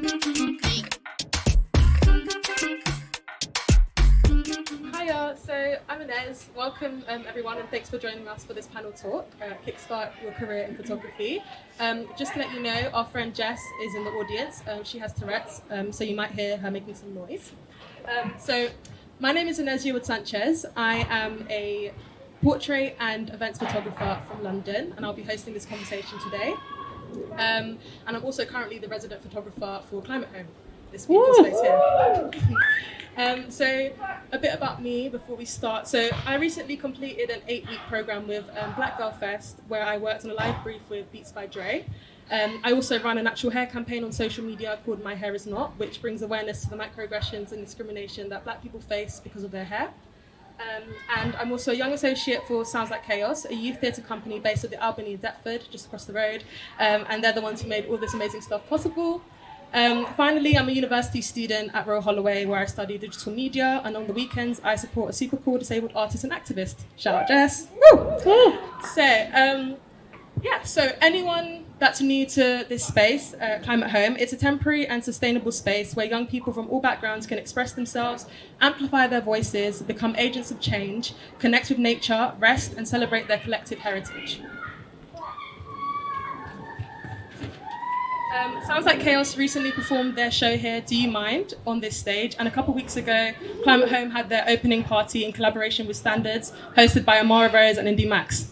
Hiya, so I'm Ines. Welcome everyone, and thanks for joining us for this panel talk, Kickstart Your Career in Photography. Just to let you know, our friend Jess is in the audience. She has Tourette's, so you might hear her making some noise. So my name is Ines Yearwood-Sanchez. I am a portrait and events photographer from London, and I'll be hosting this conversation today. And I'm also currently the resident photographer for Climate Home, this beautiful space here. So a bit about me before we start. So I recently completed an 8-week program with Black Girl Fest, where I worked on a live brief with Beats by Dre. I also run a natural hair campaign on social media called My Hair Is Not, which brings awareness to the microaggressions and discrimination that Black people face because of their hair. And I'm also a young associate for Sounds Like Chaos, a youth theatre company based at the Albany in Deptford, just across the road. And they're the ones who made all this amazing stuff possible. Finally, I'm a university student at Royal Holloway, where I study digital media, and on the weekends I support a super cool disabled artist and activist. Shout out Jess. Woo! So anyone that's new to this space, Climate Home, it's a temporary and sustainable space where young people from all backgrounds can express themselves, amplify their voices, become agents of change, connect with nature, rest, and celebrate their collective heritage. Sounds Like Chaos recently performed their show here, Do You Mind?, on this stage, and a couple weeks ago, Climate Home had their opening party in collaboration with Standards, hosted by Ula Moroz and Indie Max.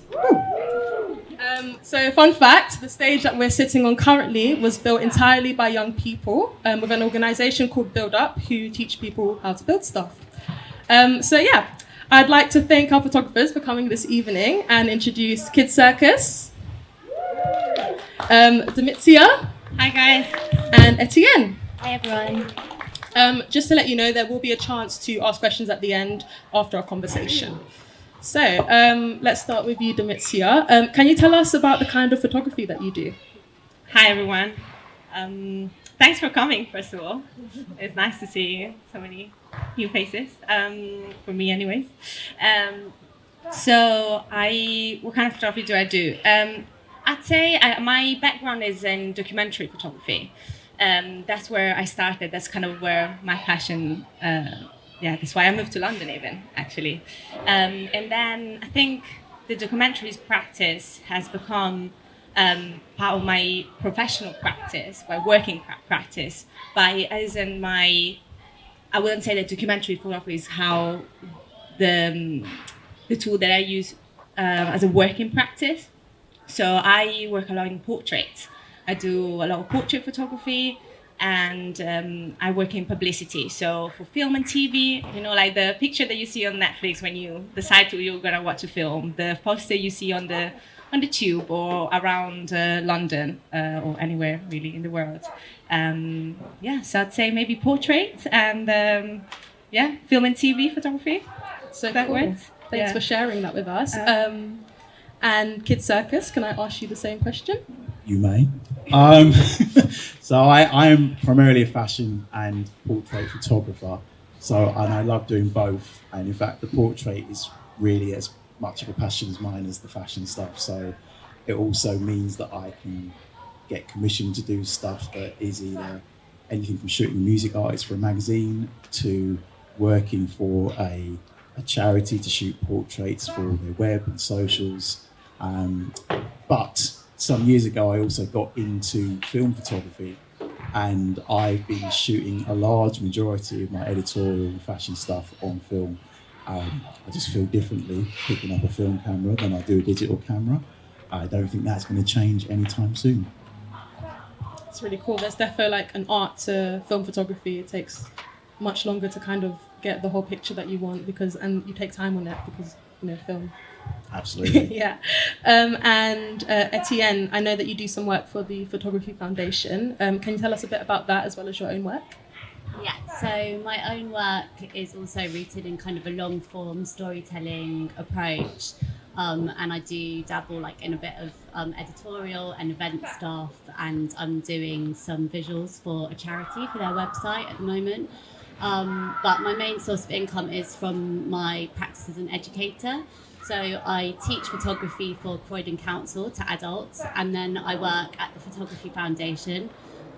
So fun fact, the stage that we're sitting on currently was built entirely by young people with an organisation called Build Up, who teach people how to build stuff. I'd like to thank our photographers for coming this evening and introduce Kids Circus, Domizia. Hi guys. And Etienne. Hi everyone. Just to let you know, there will be a chance to ask questions at the end after our conversation. So let's start with you, Domizia. Can you tell us about the kind of photography that you do? Hi everyone. Thanks for coming, first of all. It's nice to see so many new faces, for me anyways. What kind of photography do I do? I'd say my background is in documentary photography. That's where I started. That's kind of where my passion, that's why I moved to London even, actually. And then I think the documentaries practice has become part of my professional practice, my working practice. I wouldn't say that documentary photography is how the tool that I use as a working practice. So I work a lot in portraits. I do a lot of portrait photography, and I work in publicity. So for film and TV, like the picture that you see on Netflix when you decide you're gonna watch a film, the poster you see on the tube or around London or anywhere really in the world. So I'd say maybe portraits and film and TV photography. So that cool. works. Thanks for sharing that with us. And Kids Circus, can I ask you the same question? You may. So I am primarily a fashion and portrait photographer. And I love doing both. And in fact, the portrait is really as much of a passion as mine as the fashion stuff. So it also means that I can get commissioned to do stuff that is either anything from shooting a music artist for a magazine to working for a charity to shoot portraits for their web and socials. But some years ago, I also got into film photography, and I've been shooting a large majority of my editorial and fashion stuff on film. I just feel differently picking up a film camera than I do a digital camera. I don't think that's going to change anytime soon. It's really cool. There's definitely like an art to film photography. It takes much longer to kind of get the whole picture that you want and you take time on it because, film. Absolutely. Yeah. And Etienne, I know that you do some work for the Photography Foundation. Can you tell us a bit about that as well as your own work? Yeah, so my own work is also rooted in kind of a long form storytelling approach. And I do dabble in a bit of editorial and event stuff, and I'm doing some visuals for a charity for their website at the moment. But my main source of income is from my practice as an educator. So I teach photography for Croydon Council to adults, and then I work at the Photography Foundation,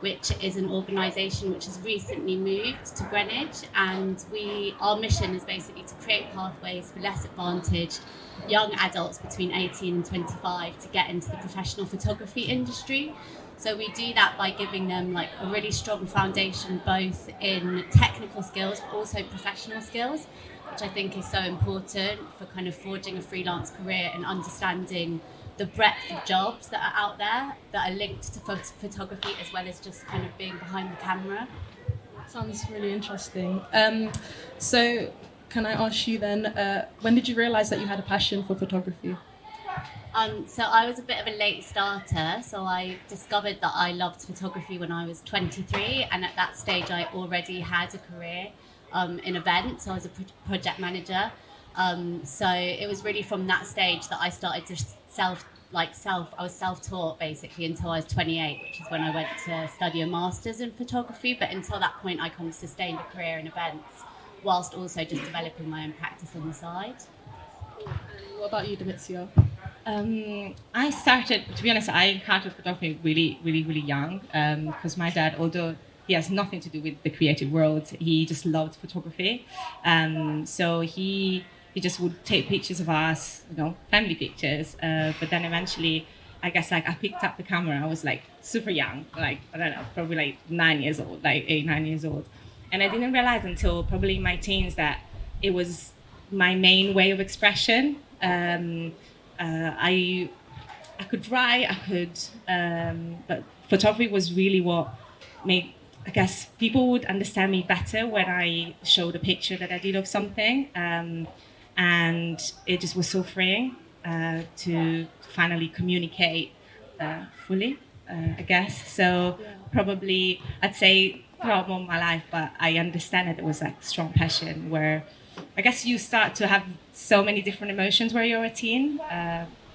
which is an organisation which has recently moved to Greenwich, and our mission is basically to create pathways for less advantaged young adults between 18 and 25 to get into the professional photography industry. So we do that by giving them like a really strong foundation both in technical skills but also professional skills, which I think is so important for kind of forging a freelance career and understanding the breadth of jobs that are out there that are linked to photography as well as just kind of being behind the camera. Sounds really interesting. So can I ask you then, when did you realise that you had a passion for photography? So I was a bit of a late starter, so I discovered that I loved photography when I was 23, and at that stage I already had a career in events. So I was a project manager. So it was really from that stage that I started to I was self-taught basically until I was 28, which is when I went to study a master's in photography. But until that point, I kind of sustained a career in events whilst also just developing my own practice on the side. And what about you, Domizia? I started, to be honest, I encountered photography really young because my dad, although he has nothing to do with the creative world, he just loved photography. So he just would take pictures of us, family pictures. But then eventually, I guess I picked up the camera. I was super young, I don't know, probably 9 years old, 8, 9 years old. And I didn't realize until probably my teens that it was my main way of expression. I could write, but photography was really what made, I guess, people would understand me better when I showed a picture that I did of something. And it just was so freeing to finally communicate fully, I guess. So probably I'd say throughout all my life, but I understand that there was a strong passion where I guess you start to have so many different emotions where you're a teen.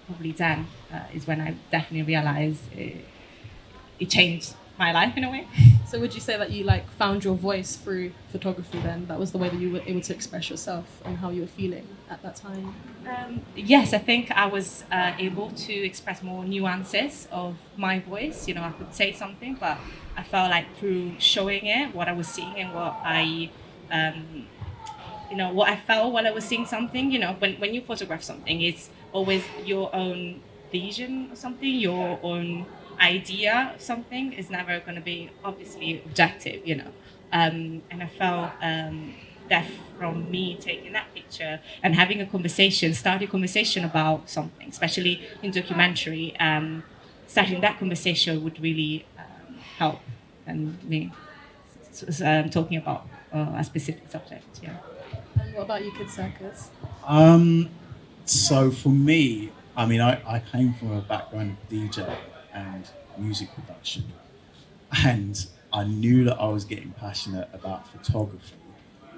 Probably then is when I definitely realized it changed my life in a way. So would you say that you found your voice through photography then? That was the way that you were able to express yourself and how you were feeling at that time? Yes, I think I was able to express more nuances of my voice. I could say something, but I felt like through showing it, what I was seeing and what I what I felt while I was seeing something. When you photograph something, it's always your own vision or something, your own idea of something. Is never going to be obviously objective, and I felt that from me taking that picture and having start a conversation about something, especially in documentary, starting that conversation would really help and me talking about a specific subject. And what about you, Kid Circus? So for me, I came from a background of DJ and music production, and I knew that I was getting passionate about photography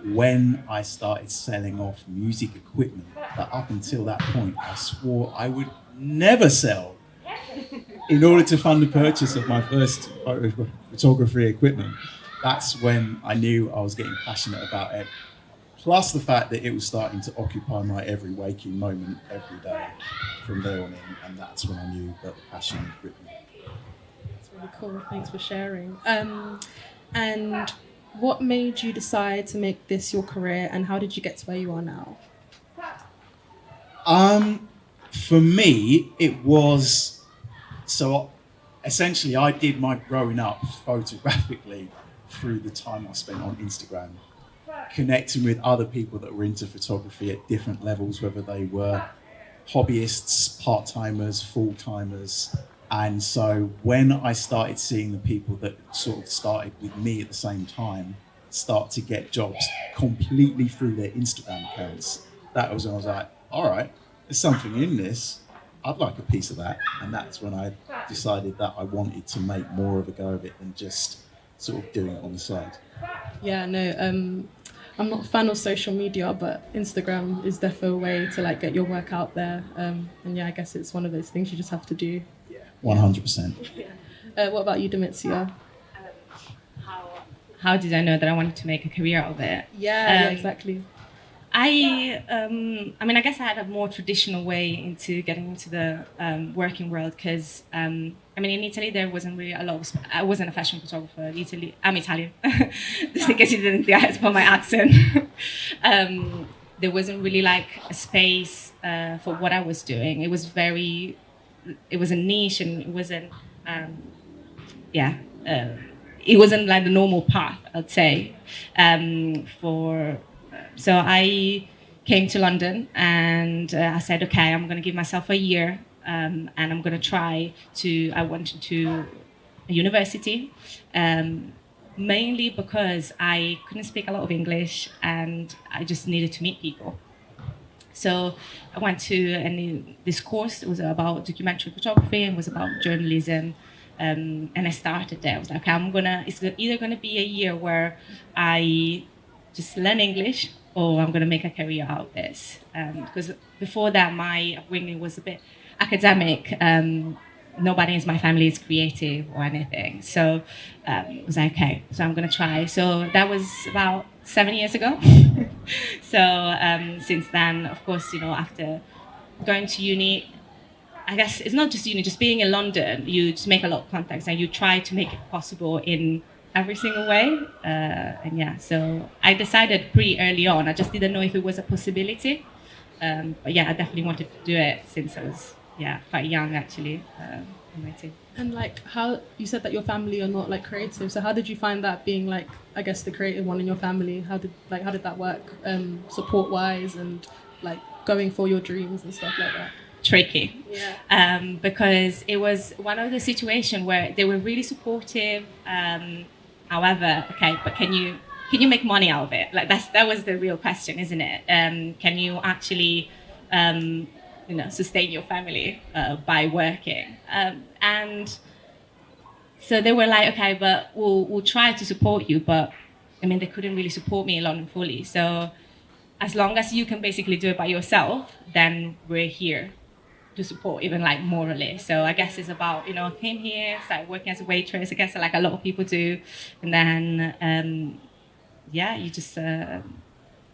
when I started selling off music equipment that up until that point I swore I would never sell in order to fund the purchase of my first photography equipment. That's when I knew I was getting passionate about it. Plus the fact that it was starting to occupy my every waking moment every day from there on in, and that's when I knew that the passion had gripped me. That's really cool. Thanks for sharing. And what made you decide to make this your career, and how did you get to where you are now? For me, it was essentially I did my growing up photographically through the time I spent on Instagram, connecting with other people that were into photography at different levels, whether they were hobbyists, part-timers, full-timers. And so when I started seeing the people that sort of started with me at the same time start to get jobs completely through their Instagram accounts, that was when I was like, all right, there's something in this. I'd like a piece of that. And that's when I decided that I wanted to make more of a go of it than just sort of doing it on the side. Yeah, no, I'm not a fan of social media, but Instagram is definitely a way to get your work out there. And yeah, I guess it's one of those things you just have to do. 100%. What about you, Domizia? How did I know that I wanted to make a career of it? Yeah, exactly. I guess I had a more traditional way into getting into the working world because, I mean, in Italy, there wasn't really a lot of... I wasn't a fashion photographer in Italy. I'm Italian, just in case you didn't think I had my accent. There wasn't really like a space for what I was doing. It was a niche, and it wasn't, it wasn't like the normal path, I'd say. So I came to London, and I said, okay, I'm going to give myself a year, and I'm going to try to... I went to a university, mainly because I couldn't speak a lot of English, and I just needed to meet people. So I went to this course. It was about documentary photography and was about journalism. And I started there. I was like, okay, it's either going to be a year where I just learn English, or I'm going to make a career out of this. Because before that, my upbringing was a bit academic. Nobody in my family is creative or anything. So I was like, okay, so I'm going to try. So that was about 7 years ago. So since then, of course, after going to uni, I guess it's not just uni, just being in London, you just make a lot of contacts and you try to make it possible in every single way. So I decided pretty early on. I just didn't know if it was a possibility. But yeah, I definitely wanted to do it since I was quite young, actually. And like, how you said that your family are not like creative, so how did you find that, being like, I guess, the creative one in your family? How did that work, support wise, and like going for your dreams and stuff like that? Tricky. Yeah. Because it was one of the situations where they were really supportive. However, okay, but can you make money out of it? Like that was the real question, isn't it? Can you actually sustain your family by working? And so they were like, okay, but we'll try to support you. But I mean, they couldn't really support me in London fully. So as long as you can basically do it by yourself, then we're here to support, even like morally. So I guess it's about, I came here, started working as a waitress, I guess like a lot of people do. And then, you just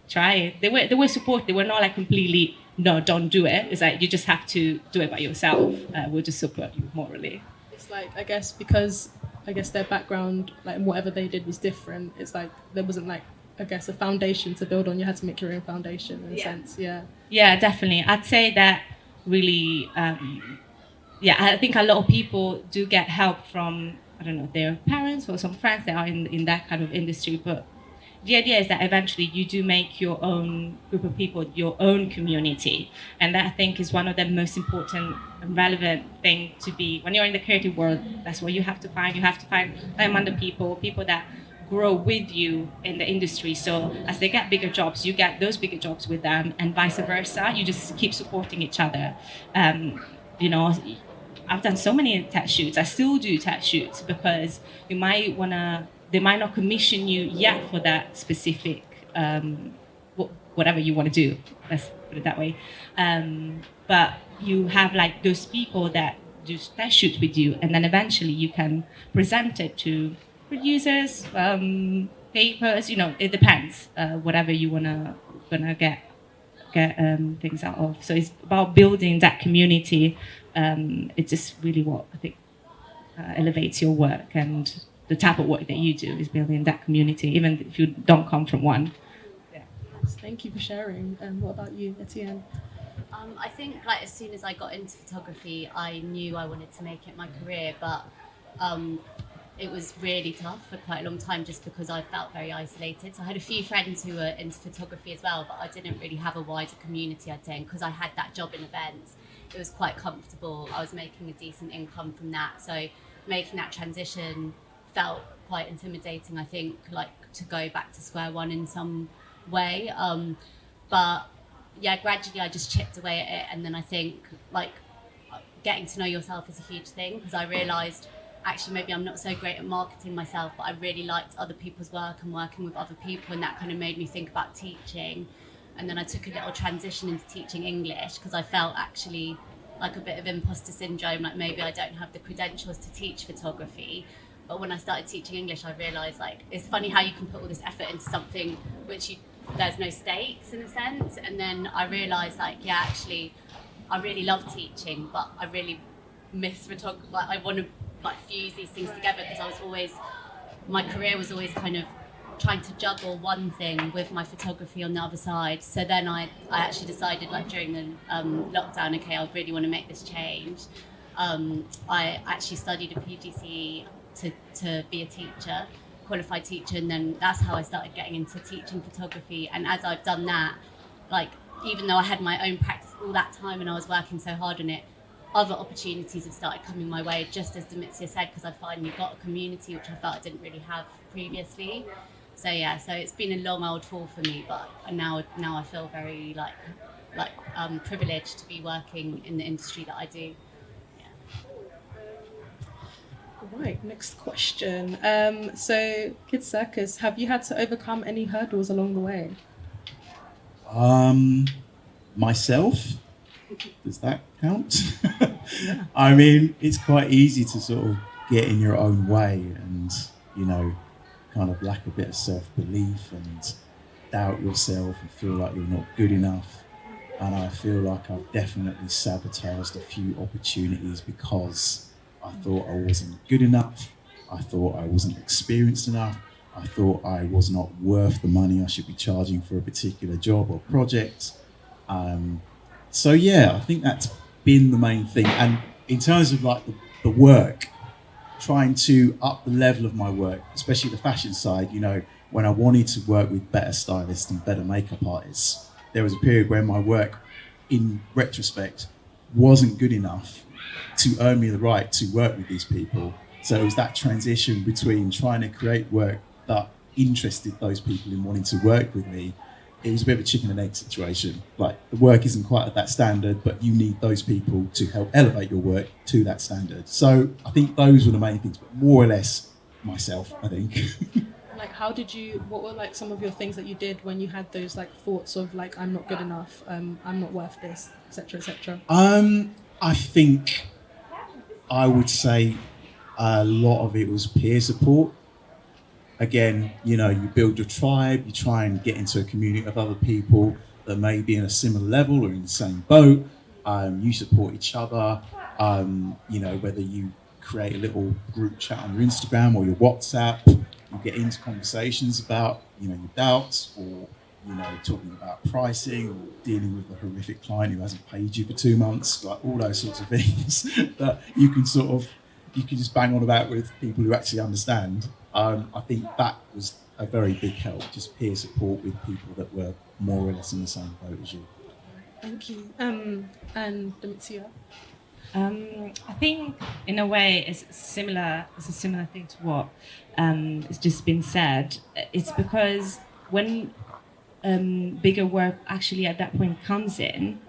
try it. They were supportive. They were not like completely, no, don't do it. It's like, you just have to do it by yourself. We'll just support you morally. It's like, I guess, because their background, like whatever they did was different. It's like, there wasn't like, I guess, a foundation to build on. You had to make your own foundation in a sense. Yeah, definitely. I'd say that really, I think a lot of people do get help from, I don't know, their parents or some friends that are in that kind of industry. But the idea is that eventually you do make your own group of people, your own community. And that, I think, is one of the most important and relevant thing to be. When you're in the creative world, that's what you have to find. You have to find like-minded people that grow with you in the industry. So as they get bigger jobs, you get those bigger jobs with them, and vice versa. You just keep supporting each other. I've done so many tech shoots. I still do tech shoots because they might not commission you yet for that specific whatever you want to do. Let's put it that way. But you have like those people that do tech shoots with you, and then eventually you can present it to producers, papers, it depends, whatever you gonna get things out of. So it's about building that community. It's just really what I think elevates your work, and the type of work that you do is building that community, even if you don't come from one. Yeah. Thank you for sharing. What about you, Etienne? I think like as soon as I got into photography, I knew I wanted to make it my career, but it was really tough for quite a long time just because I felt very isolated. So I had a few friends who were into photography as well, but I didn't really have a wider community, I'd say. And because I had that job in events, it was quite comfortable. I was making a decent income from that. So making that transition felt quite intimidating, I think, like to go back to square one in some way. But yeah, gradually I just chipped away at it. And then I think like getting to know yourself is a huge thing, because I realised actually maybe I'm not so great at marketing myself, but I really liked other people's work and working with other people, and that kind of made me think about teaching. And then I took a little transition into teaching English because I felt actually like a bit of imposter syndrome, like maybe I don't have the credentials to teach photography. But when I started teaching English, I realised like it's funny how you can put all this effort into something which there's no stakes in a sense. And then I realised like, yeah, actually I really love teaching, but I really miss photography. Like I want to like fuse these things together because I was always, my career was always kind of trying to juggle one thing with my photography on the other side. So then I actually decided like during the lockdown, okay, I really want to make this change. I actually studied a PGCE to be a teacher, qualified teacher, and then that's how I started getting into teaching photography. And as I've done that, like even though I had my own practice all that time and I was working so hard on it, other opportunities have started coming my way, just as Domizia said, because I finally got a community which I felt I didn't really have previously. So yeah, so it's been a long old haul for me, but now I feel very like privileged to be working in the industry that I do. Right, next question. So, Kids Circus, have you had to overcome any hurdles along the way? Myself, does that count? Yeah. I mean, it's quite easy to sort of get in your own way and, you know, kind of lack a bit of self-belief and doubt yourself and feel like you're not good enough. And I feel like I've definitely sabotaged a few opportunities because I thought I wasn't good enough. I thought I wasn't experienced enough. I thought I was not worth the money I should be charging for a particular job or project. So yeah, I think that's been the main thing. And in terms of like the work, trying to up the level of my work, especially the fashion side, you know, when I wanted to work with better stylists and better makeup artists, there was a period where my work, in retrospect, wasn't good enough to earn me the right to work with these people. So it was that transition between trying to create work that interested those people in wanting to work with me. It was a bit of a chicken and egg situation. Like, the work isn't quite at that standard, but you need those people to help elevate your work to that standard. So I think those were the main things, but more or less myself, I think. Like, what were like some of your things that you did when you had those like thoughts of like, I'm not good enough, I'm not worth this, etc., etc.? I think I would say a lot of it was peer support. Again, you know, you build your tribe, you try and get into a community of other people that may be in a similar level or in the same boat. You support each other, you know, whether you create a little group chat on your Instagram or your WhatsApp, you get into conversations about, you know, your doubts or, you know, talking about pricing or dealing with a horrific client who hasn't paid you for 2 months, like all those sorts of things that you can just bang on about with people who actually understand. I think that was a very big help, just peer support with people that were more or less in the same boat as you. Thank you. And Domizia? I think in a way it's a similar thing to what has just been said. It's because when bigger work actually at that point comes in,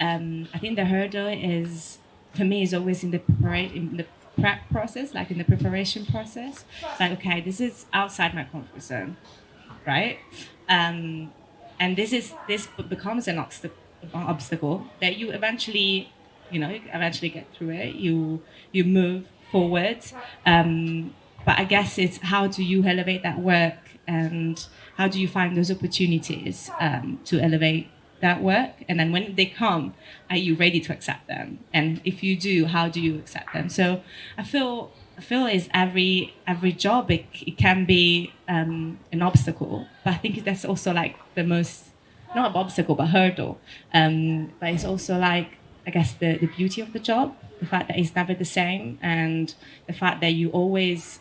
I think the hurdle is, for me, is always in the prep process, like in the preparation process. It's like, okay, this is outside my comfort zone, right? And this becomes an obstacle that you eventually get through it. You move forward. But I guess it's how do you elevate that work and how do you find those opportunities to elevate that work, and then when they come, are you ready to accept them? And if you do, how do you accept them? So I feel is every job it can be an obstacle, but I think that's also like the most, not an obstacle but hurdle. But it's also like, I guess, the beauty of the job, the fact that it's never the same, and the fact that you always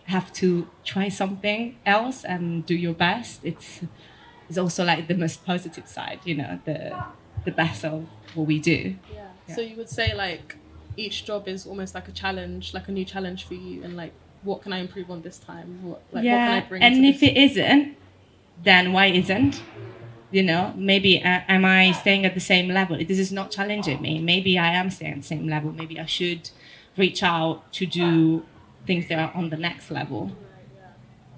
have to try something else and do your best. It's also like the most positive side, you know, the best of what we do. Yeah. So you would say like each job is almost like a challenge, like a new challenge for you, and like, what can I improve on this time? What can I bring and to if this? it isn't, then why isn't? You know, maybe am I staying at the same level? This is not challenging me. Maybe I am staying at the same level. Maybe I should reach out to do things that are on the next level.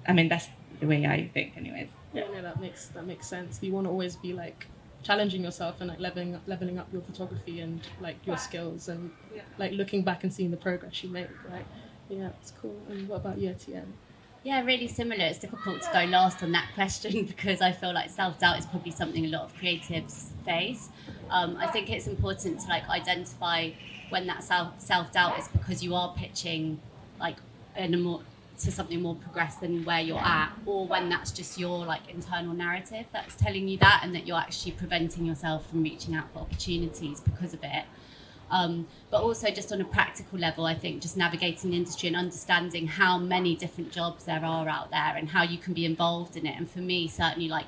I mean, that's the way I think anyways. Yeah, no, that makes sense. You want to always be like challenging yourself and like leveling up your photography and like your skills and like looking back and seeing the progress you make, right? Yeah, it's cool. And what about you, Etienne? Yeah, really similar. It's difficult to go last on that question because I feel like self-doubt is probably something a lot of creatives face. I think it's important to like identify when that self-doubt is because you are pitching like in a more to something more progressed than where you're at, or when that's just your like internal narrative that's telling you that, and that you're actually preventing yourself from reaching out for opportunities because of it. But also just on a practical level, I think just navigating the industry and understanding how many different jobs there are out there and how you can be involved in it. And for me, certainly like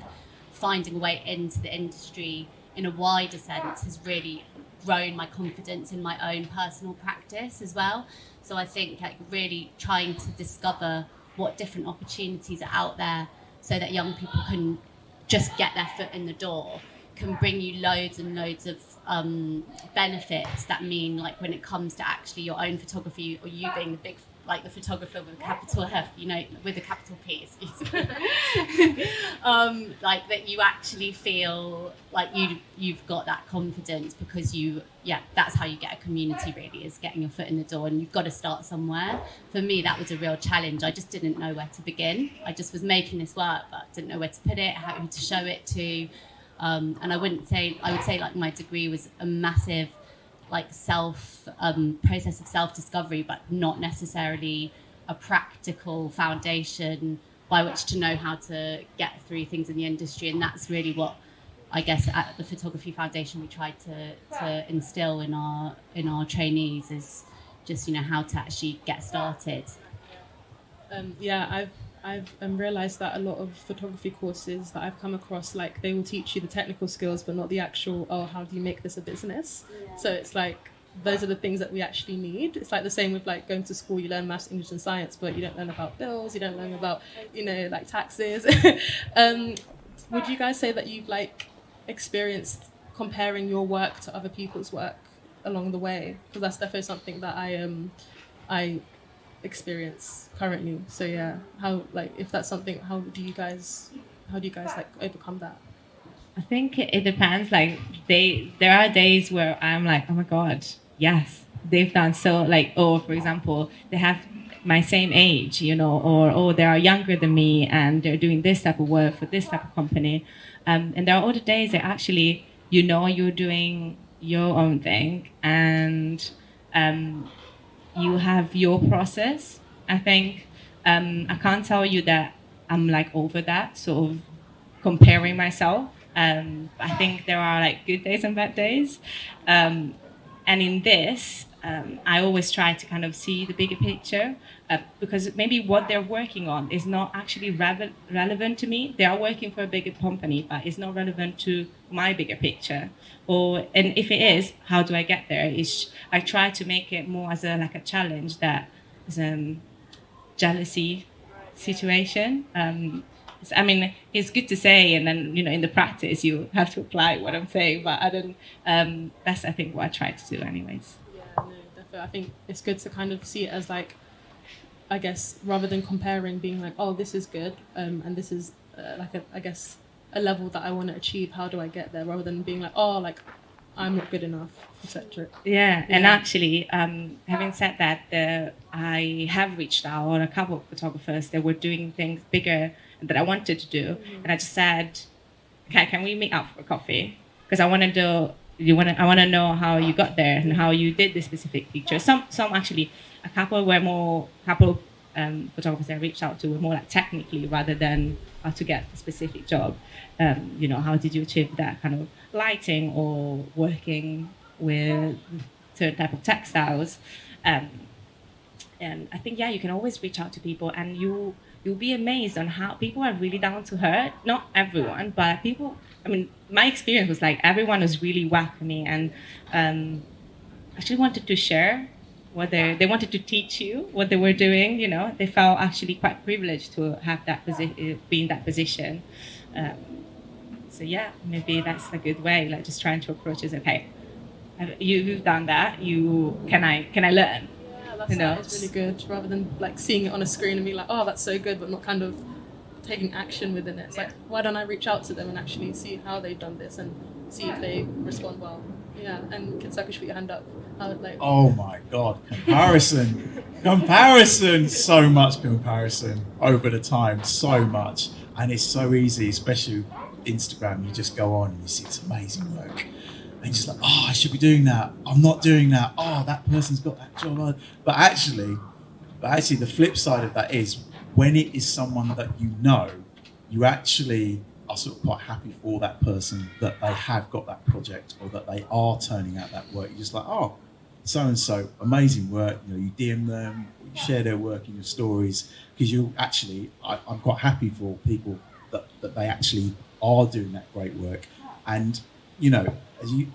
finding a way into the industry in a wider sense has really grown my confidence in my own personal practice as well. So I think like really trying to discover what different opportunities are out there so that young people can just get their foot in the door can bring you loads and loads of benefits that mean like when it comes to actually your own photography, or you being the big like the photographer with a capital F, you know, with a capital P, excuse me. Like that you actually feel like you've got that confidence because that's how you get a community really, is getting your foot in the door, and you've got to start somewhere. For me, that was a real challenge. I just didn't know where to begin. I just was making this work, but didn't know where to put it, how to show it to. And I would say like my degree was a massive like process of self-discovery, but not necessarily a practical foundation by which to know how to get through things in the industry. And that's really what I guess at the Photography Foundation we tried to instill in our trainees, is just, you know, how to actually get started. I've realised that a lot of photography courses that I've come across, like they will teach you the technical skills, but not the actual, how do you make this a business? Yeah. So it's like, those are the things that we actually need. It's like the same with like going to school, you learn maths, English and science, but you don't learn about bills, you don't learn about, you know, like taxes. Would you guys say that you've like experienced comparing your work to other people's work along the way? Because that's definitely something that I experience currently. So yeah, how do you guys like overcome that? I think it depends. Like there are days where I'm like, oh my god, yes, they've done so, like, or for example, they have my same age, you know, or they are younger than me and they're doing this type of work for this type of company. And there are other days that actually, you know, you're doing your own thing and you have your process. I think I can't tell you that I'm like over that sort of comparing myself. I think there are like good days and bad days. And in this, I always try to kind of see the bigger picture because maybe what they're working on is not actually relevant to me. They are working for a bigger company, but it's not relevant to my bigger picture. And if it is, how do I get there? I try to make it more as a challenge that is a jealousy situation. I mean, it's good to say, and then, you know, in the practice you have to apply what I'm saying. But I don't. That's I think what I try to do, anyways. Yeah, no, definitely. I think it's good to kind of see it as like, I guess, rather than comparing, being like, oh, this is good, and this is a level that I want to achieve. How do I get there? Rather than being like, oh, like I'm not good enough, etc. Yeah, and actually, having said that, I have reached out on a couple of photographers that were doing things bigger that I wanted to do, and I just said, okay, can we meet up for a coffee? Because I want to know how you got there and how you did this specific picture. Some actually, a couple photographers I reached out to were more like technically rather than how to get a specific job. You know, how did you achieve that kind of lighting or working with certain type of textiles? And I think, yeah, you can always reach out to people, and you'll be amazed on how people are really down to earth. Not everyone, but people. I mean, my experience was like everyone was really welcoming and actually wanted to share what they wanted to teach you what they were doing. You know, they felt actually quite privileged to have that be in that position. So yeah, maybe that's a good way. Like just trying to approach is okay. You've done that. Can I learn? That's really good, rather than like seeing it on a screen and being like, oh, that's so good, but not kind of taking action within it. It's like, why don't I reach out to them and actually see how they've done this and see if they respond well? Yeah, and can Circus put your hand up? How like? Oh my God, comparison, so much comparison over the time, so much. And it's so easy, especially Instagram, you just go on and you see it's amazing work. And you're just like, oh, I should be doing that. I'm not doing that. Oh, that person's got that job. But actually, the flip side of that is when it is someone that you actually are sort of quite happy for that person that they have got that project or that they are turning out that work. You're just like, oh, so-and-so, amazing work. You DM them, you share their work in your stories, because I'm quite happy for people that they actually are doing that great work. And, as you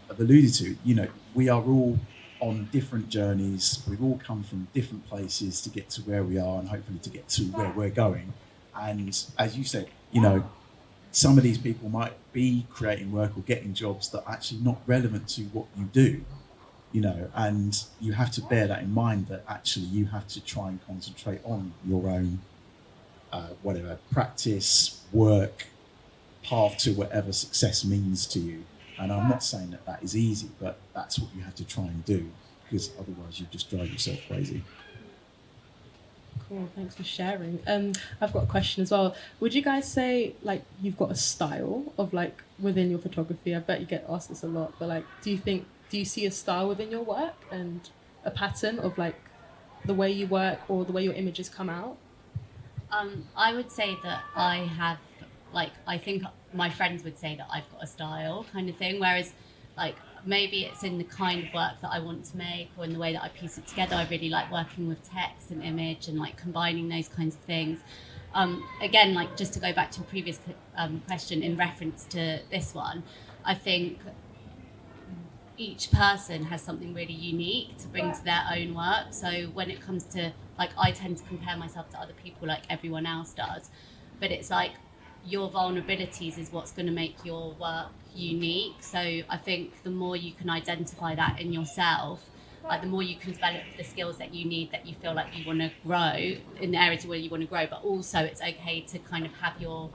have alluded to, we are all on different journeys. We've all come from different places to get to where we are and hopefully to get to where we're going. And as you said, some of these people might be creating work or getting jobs that are actually not relevant to what you do, and you have to bear that in mind, that actually you have to try and concentrate on your own, whatever, practice, work, path to whatever success means to you. And I'm not saying that is easy, but that's what you have to try and do, because otherwise you just drive yourself crazy. Cool, thanks for sharing. I've got a question as well. Would you guys say like you've got a style of like within your photography? I bet you get asked this a lot, but like, do you see a style within your work and a pattern of like the way you work or the way your images come out? I would say that I have, like, I think my friends would say that I've got a style kind of thing, whereas like maybe it's in the kind of work that I want to make or in the way that I piece it together. I really like working with text and image and like combining those kinds of things. Again, like just to go back to a previous question in reference to this one, I think each person has something really unique to bring to their own work. So when it comes to, like, I tend to compare myself to other people like everyone else does, but it's like your vulnerabilities is what's going to make your work unique. So I think the more you can identify that in yourself, like the more you can develop the skills that you need, that you feel like you want to grow in the areas where you want to grow, but also it's okay to kind of have your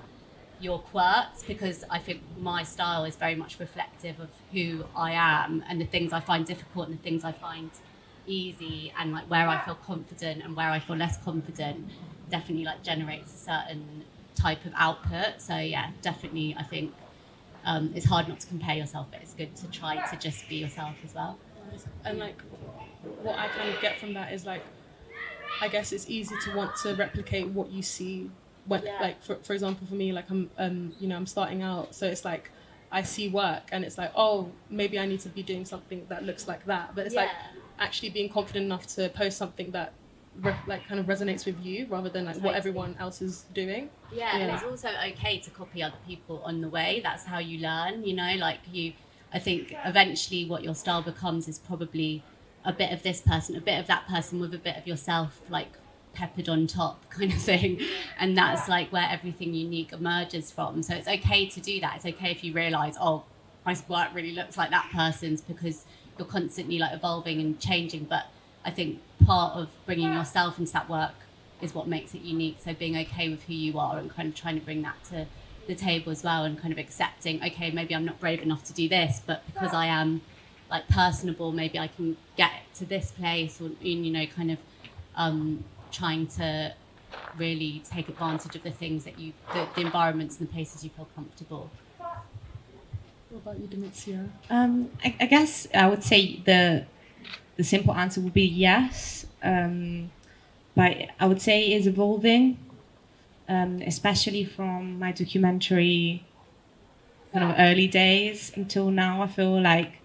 quirks, because I think my style is very much reflective of who I am and the things I find difficult and the things I find easy, and like where I feel confident and where I feel less confident definitely like generates a certain type of output. So yeah, definitely I think it's hard not to compare yourself, but it's good to try to just be yourself as well. And like what I kind of get from that is like, I guess it's easy to want to replicate what you see when, like for example, for me, like I'm starting out, so it's like I see work and it's like, oh, maybe I need to be doing something that looks like that, but it's like actually being confident enough to post something that like kind of resonates with you rather than like what everyone else is doing. And it's also okay to copy other people on the way. That's how you learn, like I think eventually what your style becomes is probably a bit of this person, a bit of that person, with a bit of yourself like peppered on top kind of thing, and that's like where everything unique emerges from. So it's okay to do that. It's okay if you realize, oh, my work really looks like that person's, because you're constantly like evolving and changing. But I think part of bringing yourself into that work is what makes it unique. So being okay with who you are and kind of trying to bring that to the table as well, and kind of accepting, okay, maybe I'm not brave enough to do this, but because I am like personable, maybe I can get to this place, or kind of trying to really take advantage of the things that the environments and the places you feel comfortable. What about you, Domizia? I guess I would say the simple answer would be yes, but I would say it's evolving, especially from my documentary kind of early days until now. I feel like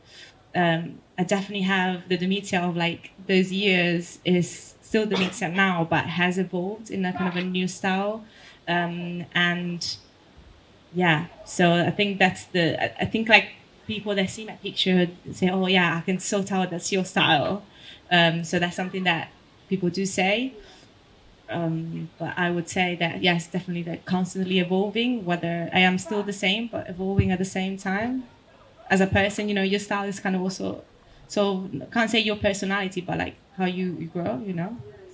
I definitely have the Domizia of like those years is still Domizia now, but has evolved in a kind of a new style, and yeah. So I think I think like people that see my picture say, oh yeah, I can so tell that's your style. So that's something that people do say. But I would say that yes, definitely they're constantly evolving, whether I am still the same, but evolving at the same time. As a person, your style is kind of also, so I can't say your personality, but like how you grow,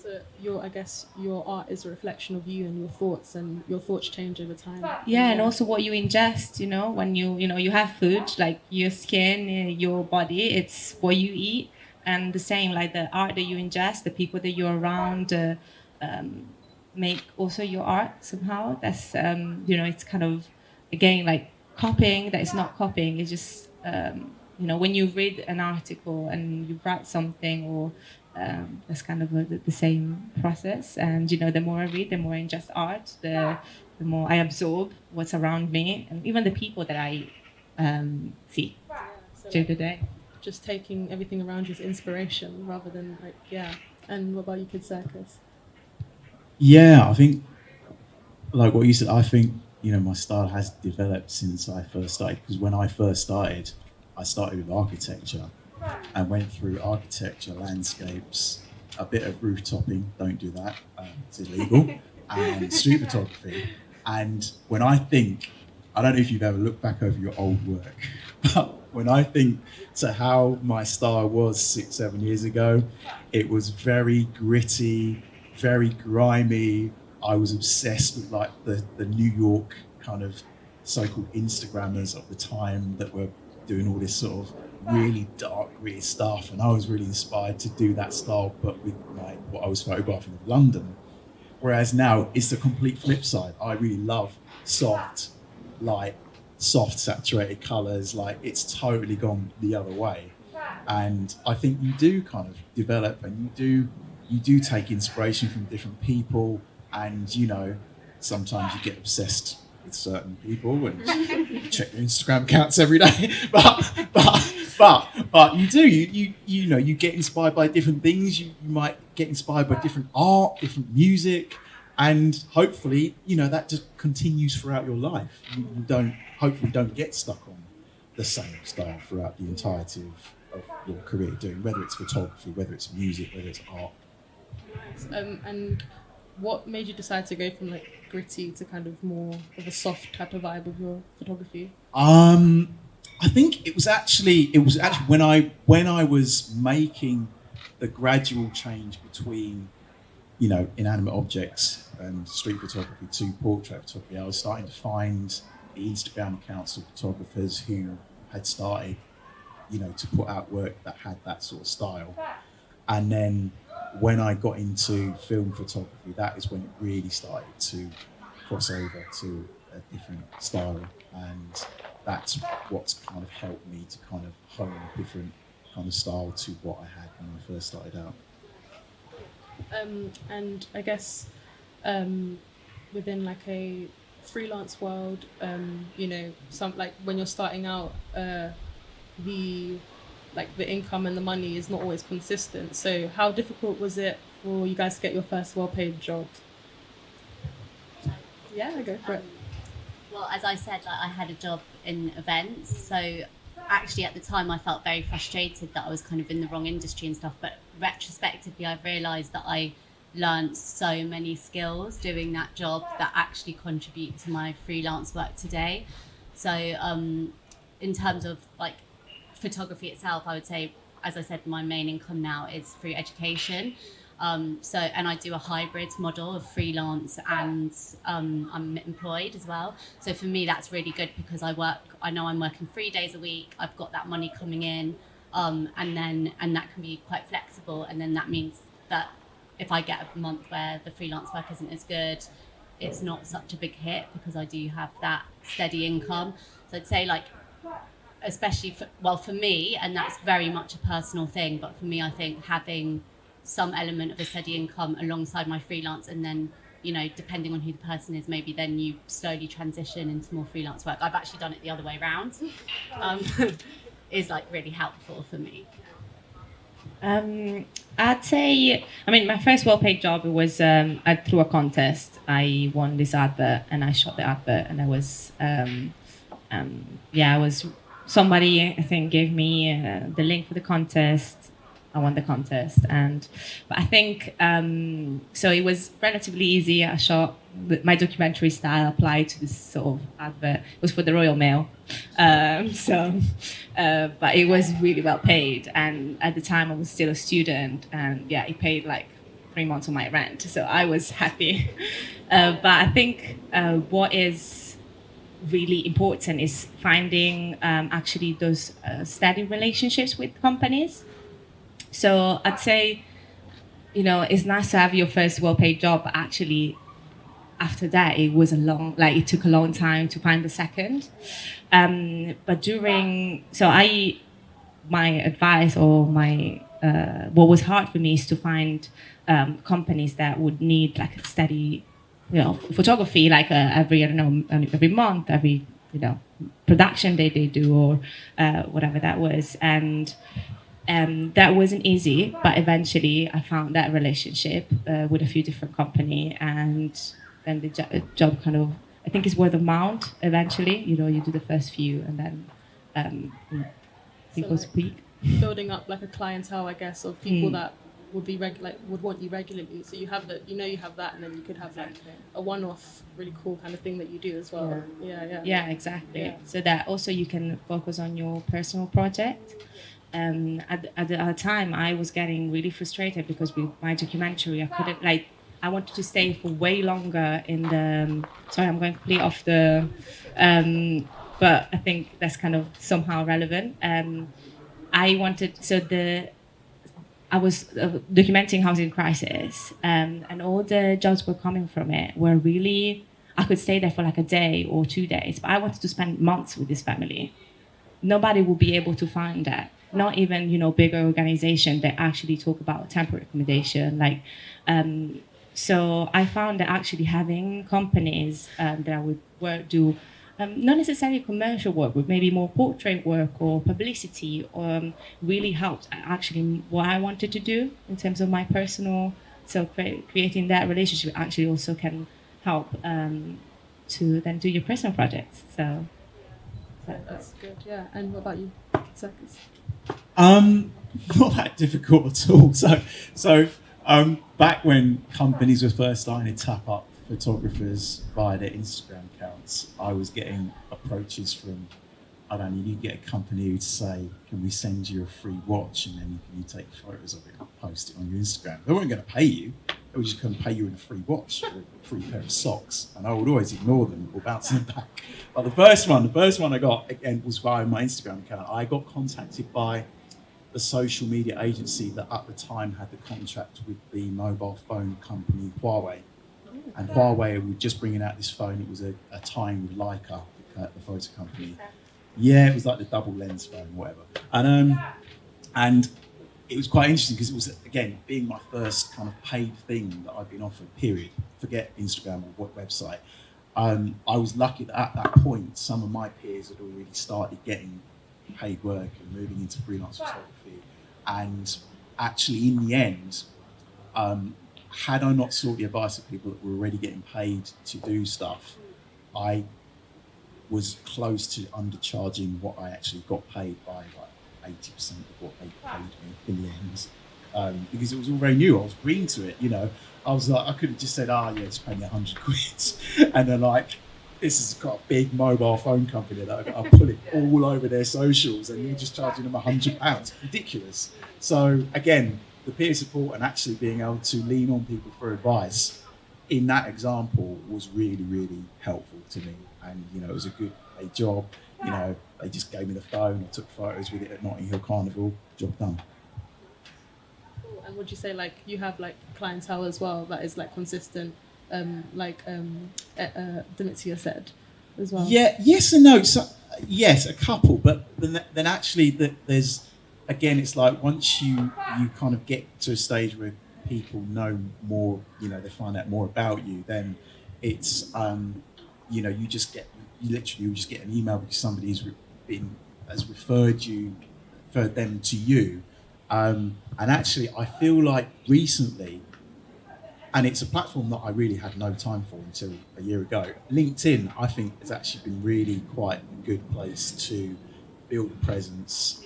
So I guess your art is a reflection of you and your thoughts, and your thoughts change over time. Yeah, and also what you ingest, when you have food, like your skin, your body, it's what you eat. And the same, like the art that you ingest, the people that you're around make also your art somehow. That's, it's kind of, again, like copying that is not copying. It's just, when you read an article and you write something, or that's kind of the same process. And, the more I read, the more I ingest art, the more I absorb what's around me, and even the people that I see through the day. Just taking everything around you as inspiration rather than And what about you, Kid Circus? Yeah, I think, like what you said, I think, my style has developed since I first started, because when I first started, I started with architecture and went through architecture, landscapes, a bit of rooftopping, don't do that, it's illegal, and street photography. And when I don't know if you've ever looked back over your old work, but when I think to how my style was 6-7 years ago, it was very gritty, very grimy. I was obsessed with like the New York kind of so-called Instagrammers of the time that were doing all this sort of really dark, gritty stuff, and I was really inspired to do that style, but with like what I was photographing of London. Whereas now it's the complete flip side. I really love soft, light, soft saturated colours. Like it's totally gone the other way, and I think you do kind of develop, and you do take inspiration from different people, and sometimes you get obsessed with certain people and check your Instagram accounts every day, but you do you get inspired by different things. You might get inspired by different art, different music, and hopefully that just continues throughout your life. You don't get stuck on the same style throughout the entirety of your career, doing whether it's photography, whether it's music, whether it's art. And what made you decide to go from like gritty to kind of more of a soft type of vibe of your photography? I think it was actually when I was making the gradual change between inanimate objects and street photography to portrait photography. I was starting to find the Instagram accounts of photographers who had started to put out work that had that sort of style. And then when I got into film photography, that is when it really started to cross over to a different style, and that's what's kind of helped me to kind of hone a different kind of style to what I had when I first started out. And I guess within like a freelance world, some like when you're starting out, the income and the money is not always consistent. So how difficult was it for you guys to get your first well-paid job? Yeah, I go for it. Well, as I said, I had a job in events, so actually at the time I felt very frustrated that I was kind of in the wrong industry and stuff, but retrospectively I've realised that I learned so many skills doing that job that actually contribute to my freelance work today. So in terms of like photography itself, I would say, as I said, my main income now is through education. And I do a hybrid model of freelance and I'm employed as well. So for me, that's really good because I know I'm working 3 days a week. I've got that money coming in, and that can be quite flexible. And then that means that if I get a month where the freelance work isn't as good, it's not such a big hit because I do have that steady income. So I'd say especially for me, and that's very much a personal thing, but for me, I think having some element of a steady income alongside my freelance, and then depending on who the person is, maybe then you slowly transition into more freelance work. I've actually done it the other way around. Is really helpful for me. I'd say, my first well-paid job was through a contest. I won this advert and I shot the advert, and I was somebody I think gave me the link for the contest. I won the contest, but I think so. It was relatively easy. I shot my documentary style applied to this sort of advert. It was for the Royal Mail, but it was really well paid. And at the time, I was still a student, and it paid 3 months of my rent, so I was happy. But I think what is really important is finding actually those steady relationships with companies. So I'd say, it's nice to have your first well-paid job, but actually after that it was it took a long time to find the second. But my advice or what was hard for me is to find companies that would need like a steady, photography, like every month, every production day they do, or whatever that was, and that wasn't easy. But eventually, I found that relationship with a few different companies, and then the job kind of, I think, is word of mouth. Eventually, you do the first few, and then people speak. Building up like a clientele, I guess, of people that would be would want you regularly. So you have that, you have that, and then you could have like a one-off, really cool kind of thing that you do as well. Yeah, exactly. Yeah. So that also you can focus on your personal project. At the time, I was getting really frustrated because with my documentary, I couldn't I wanted to stay for way longer in the. Sorry, I'm going completely off the. But I think that's kind of somehow relevant. I was documenting housing crisis, and all the jobs were coming from it were really, I could stay there for like a day or 2 days, but I wanted to spend months with this family. Nobody will be able to find that. Not even, bigger organizations that actually talk about temporary accommodation. So I found that actually having companies that I would do not necessarily commercial work, but maybe more portrait work or publicity, really helped actually what I wanted to do in terms of my personal. So creating that relationship actually also can help to then do your personal projects. So that's good. Yeah. And what about you, Circus? Not that difficult at all. So back when companies were first starting to tap up photographers via their Instagram accounts, I was getting approaches from, you'd get a company who'd say, can we send you a free watch, and then you take photos of it and post it on your Instagram. They weren't going to pay you, they were just going to pay you in a free watch or a free pair of socks, and I would always ignore them or bounce them back. But the first one I got, again, was via my Instagram account. I got contacted by the social media agency that at the time had the contract with the mobile phone company Huawei. And Huawei were just bringing out this phone. It was a tie-in with Leica, the photo company. Yeah, it was like the double lens phone, whatever. And it was quite interesting because it was, again, being my first kind of paid thing that I'd been offered, period. Forget Instagram or what website. I was lucky that at that point, some of my peers had already started getting paid work and moving into freelance photography. And actually, in the end, had I not sought the advice of people that were already getting paid to do stuff, I was close to undercharging what I actually got paid by, like 80% of what they paid me in the end. Because it was all very new. I was green to it, I was like, I could have just said, just pay me 100 quid. And then this has got a big mobile phone company that I put it all over their socials, and you're just charging them £100. Ridiculous. So again, the peer support and actually being able to lean on people for advice in that example was really, really helpful to me. And, it was a good paid job. They just gave me the phone. I took photos with it at Notting Hill Carnival. Job done. Cool. And would you say you have clientele as well that is consistent, Domizia said as well? Yeah, yes and no. So, yes, a couple, but then actually there's, again, it's like once you kind of get to a stage where people know more, they find out more about you, then it's, you literally just get an email because somebody has referred them to you. And actually, I feel like recently, and it's a platform that I really had no time for until a year ago, LinkedIn, I think, has actually been really quite a good place to build a presence,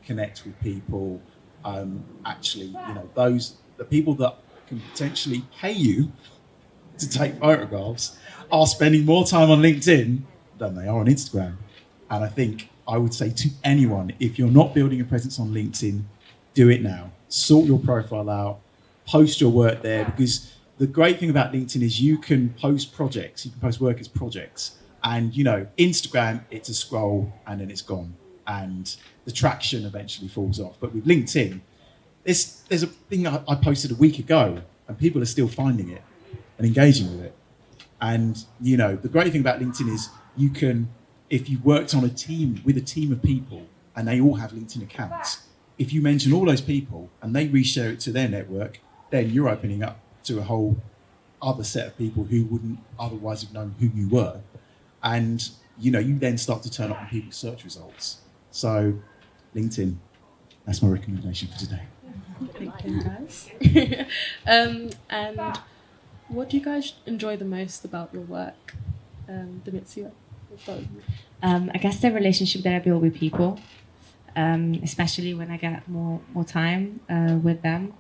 connect with people. Actually, the people that can potentially pay you to take photographs are spending more time on LinkedIn than they are on Instagram. And I think I would say to anyone, if you're not building a presence on LinkedIn, do it now. Sort your profile out, post your work there, because the great thing about LinkedIn is you can post projects, you can post work as projects, and Instagram, it's a scroll and then it's gone, and the traction eventually falls off. But with LinkedIn, there's a thing I posted a week ago, and people are still finding it and engaging with it. And the great thing about LinkedIn is you can, if you worked on a team with a team of people and they all have LinkedIn accounts, if you mention all those people and they reshare it to their network, then you're opening up to a whole other set of people who wouldn't otherwise have known who you were. And you then start to turn up on people's search results. So LinkedIn, that's my recommendation for today. Thank you, guys. And what do you guys enjoy the most about your work? Domizia, we'll start with you. I guess the relationship that I build with people, especially when I get more time with them,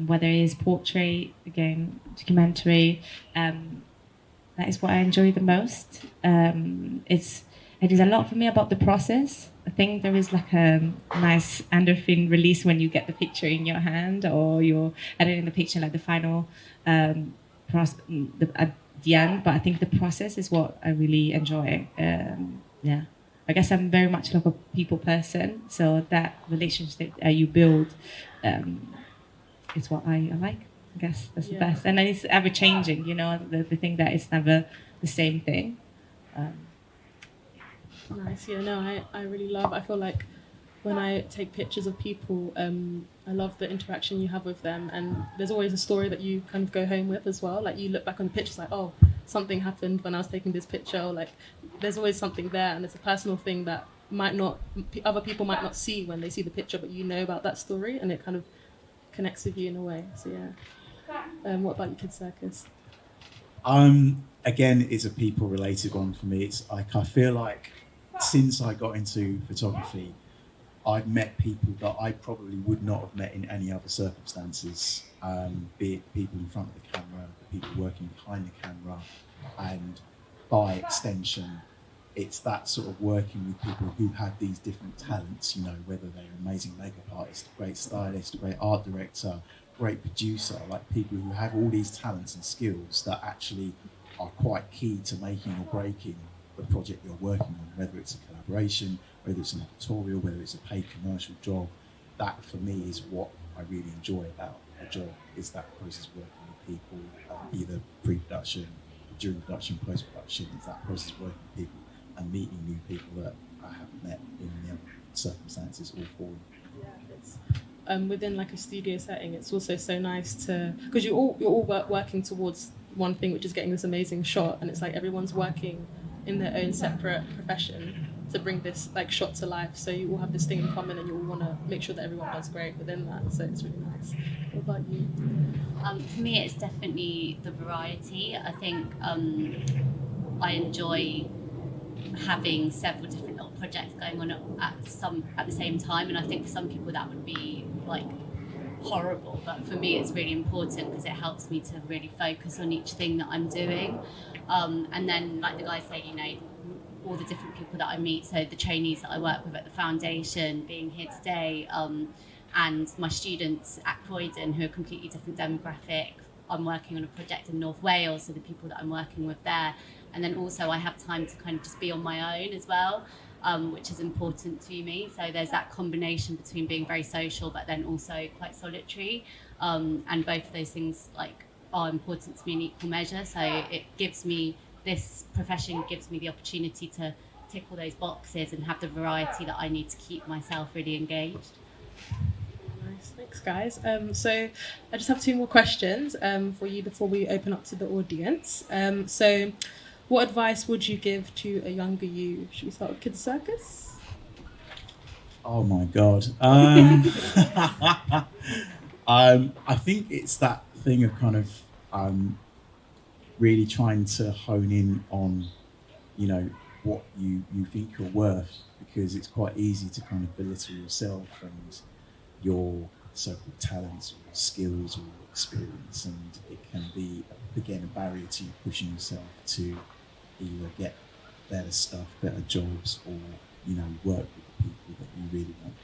whether it is portrait, again, documentary, that is what I enjoy the most. It is a lot for me about the process. I think there is like a nice endorphin release when you get the picture in your hand, or you're editing the picture, like the final at the end. But I think the process is what I really enjoy. I guess I'm very much like a people person, so that relationship you build is what I like. I guess that's the best, and then it's ever changing. The thing that it's never the same thing. Nice. I really love. I feel like when I take pictures of people, I love the interaction you have with them, and there's always a story that you kind of go home with as well. Like you look back on the pictures, like, oh, something happened when I was taking this picture. Or like there's always something there, and it's a personal thing that other people might not see when they see the picture, but you know about that story, and it kind of connects with you in a way. So what about you, Kids Circus? Again, it's a people related one for me. It's like I feel like since I got into photography, I've met people that I probably would not have met in any other circumstances, be it people in front of the camera, the people working behind the camera, and by extension, it's that sort of working with people who have these different talents, whether they're an amazing makeup artist, a great stylist, a great art director, great producer, like people who have all these talents and skills that actually are quite key to making or breaking the project you're working on, whether it's a collaboration, whether it's an editorial, whether it's a paid commercial job. That for me is what I really enjoy about a job, is that process working with people, either pre-production, during production, post-production. It's that process working with people and meeting new people that I haven't met in the other circumstances or form. Within like a studio setting, it's also so nice to, because you're all working towards one thing, which is getting this amazing shot, and it's like everyone's working in their own separate profession to bring this like shot to life. So you all have this thing in common, and you all want to make sure that everyone does great within that. So it's really nice. What about you? For me, it's definitely the variety. I think I enjoy having several different little projects going on at the same time, and I think for some people that would be like horrible, but for me it's really important because it helps me to really focus on each thing that I'm doing, and then like the guys say, all the different people that I meet, so the trainees that I work with at the foundation, being here today, and my students at Croydon who are completely different demographic. I'm working on a project in North Wales, so the people that I'm working with there, and then also I have time to kind of just be on my own as well, which is important to me. So there's that combination between being very social but then also quite solitary, and both of those things are important to me in equal measure. So this profession gives me the opportunity to tick all those boxes and have the variety that I need to keep myself really engaged. Nice, thanks guys. So I just have two more questions for you before we open up to the audience. So what advice would you give to a younger you? Should we start with Kids Circus? Oh my God. I think it's that thing of kind of really trying to hone in on, what you think you're worth, because it's quite easy to kind of belittle yourself and your so-called talents or skills or experience, and it can be, again, a barrier to you pushing yourself to either get better stuff, better jobs, or work with the people that you really want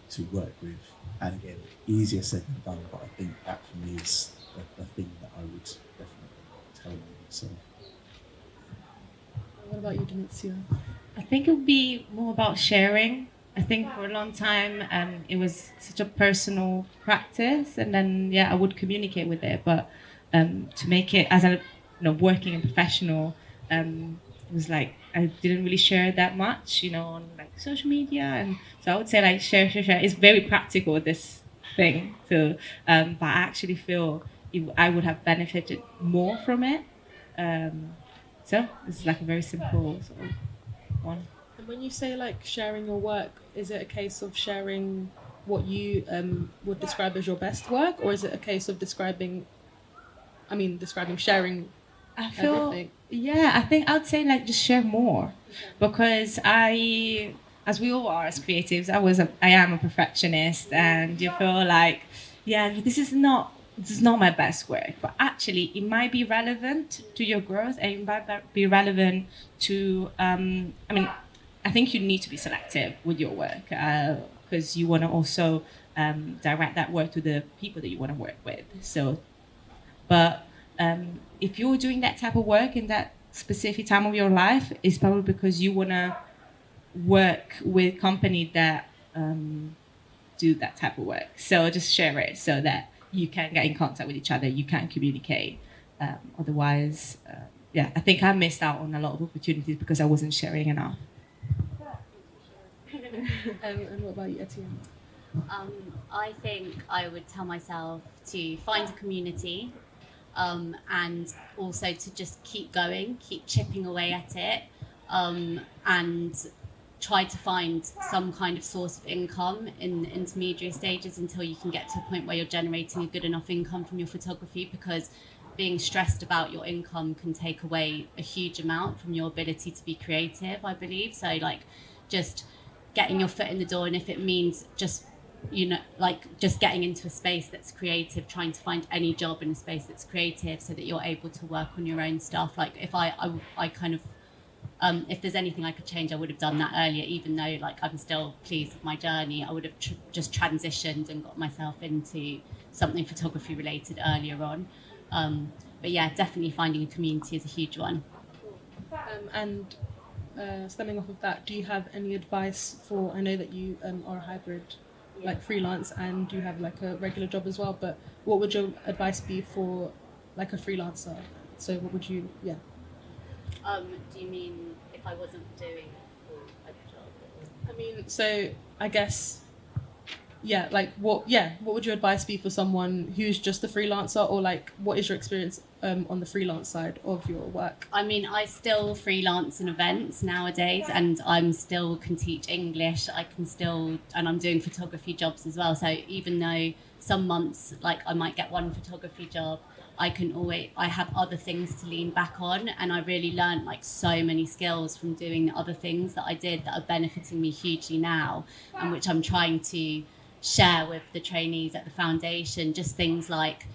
to work with. And again, easier said than done, but I think that for me is the thing that I would definitely tell myself. What about you, Domizia? I think it would be more about sharing. I think for a long time it was such a personal practice, and then I would communicate with it, but to make it as a working and professional, it was like I didn't really share that much, on like social media, and so I would say like share. It's very practical, this thing. So, but I actually feel I would have benefited more from it. So it's like a very simple sort of one. And when you say like sharing your work, is it a case of sharing what you would describe as your best work, or is it a case of describing sharing I feel, everything? I think I'd say like just share more, because as we all are as creatives, I am a perfectionist, and you feel like, this is not my best work, but actually it might be relevant to your growth, and it might be relevant to, I think you need to be selective with your work, because you want to also direct that work to the people that you want to work with. So, but if you're doing that type of work in that specific time of your life, it's probably because you want to work with companies that do that type of work. So just share it so that you can get in contact with each other, you can communicate. Otherwise, I think I missed out on a lot of opportunities because I wasn't sharing enough. And what about you, Etienne? I think I would tell myself to find a community, and also to just keep going, keep chipping away at it, and try to find some kind of source of income in the intermediary stages until you can get to a point where you're generating a good enough income from your photography, because being stressed about your income can take away a huge amount from your ability to be creative, I believe. So like just getting your foot in the door, and if it means just just getting into a space that's creative, trying to find any job in a space that's creative so that you're able to work on your own stuff. Like if I kind of if there's anything I could change, I would have done that earlier, even though like I'm still pleased with my journey. I would have just transitioned and got myself into something photography related earlier on. But definitely finding a community is a huge one. And stemming off of that, do you have any advice for, I know that you are a hybrid, like freelance, and you have like a regular job as well, but what would your advice be for like a freelancer? So what would you, Do you mean if I wasn't doing a job? I mean, so I guess, what would your advice be for someone who's just a freelancer, or like, what is your experience on the freelance side of your work? I mean, I still freelance in events nowadays, and I'm still can teach English. And I'm doing photography jobs as well. So even though some months, like I might get one photography job, I have other things to lean back on, and I really learned like so many skills from doing the other things that I did that are benefiting me hugely now, and which I'm trying to share with the trainees at the foundation. Just things like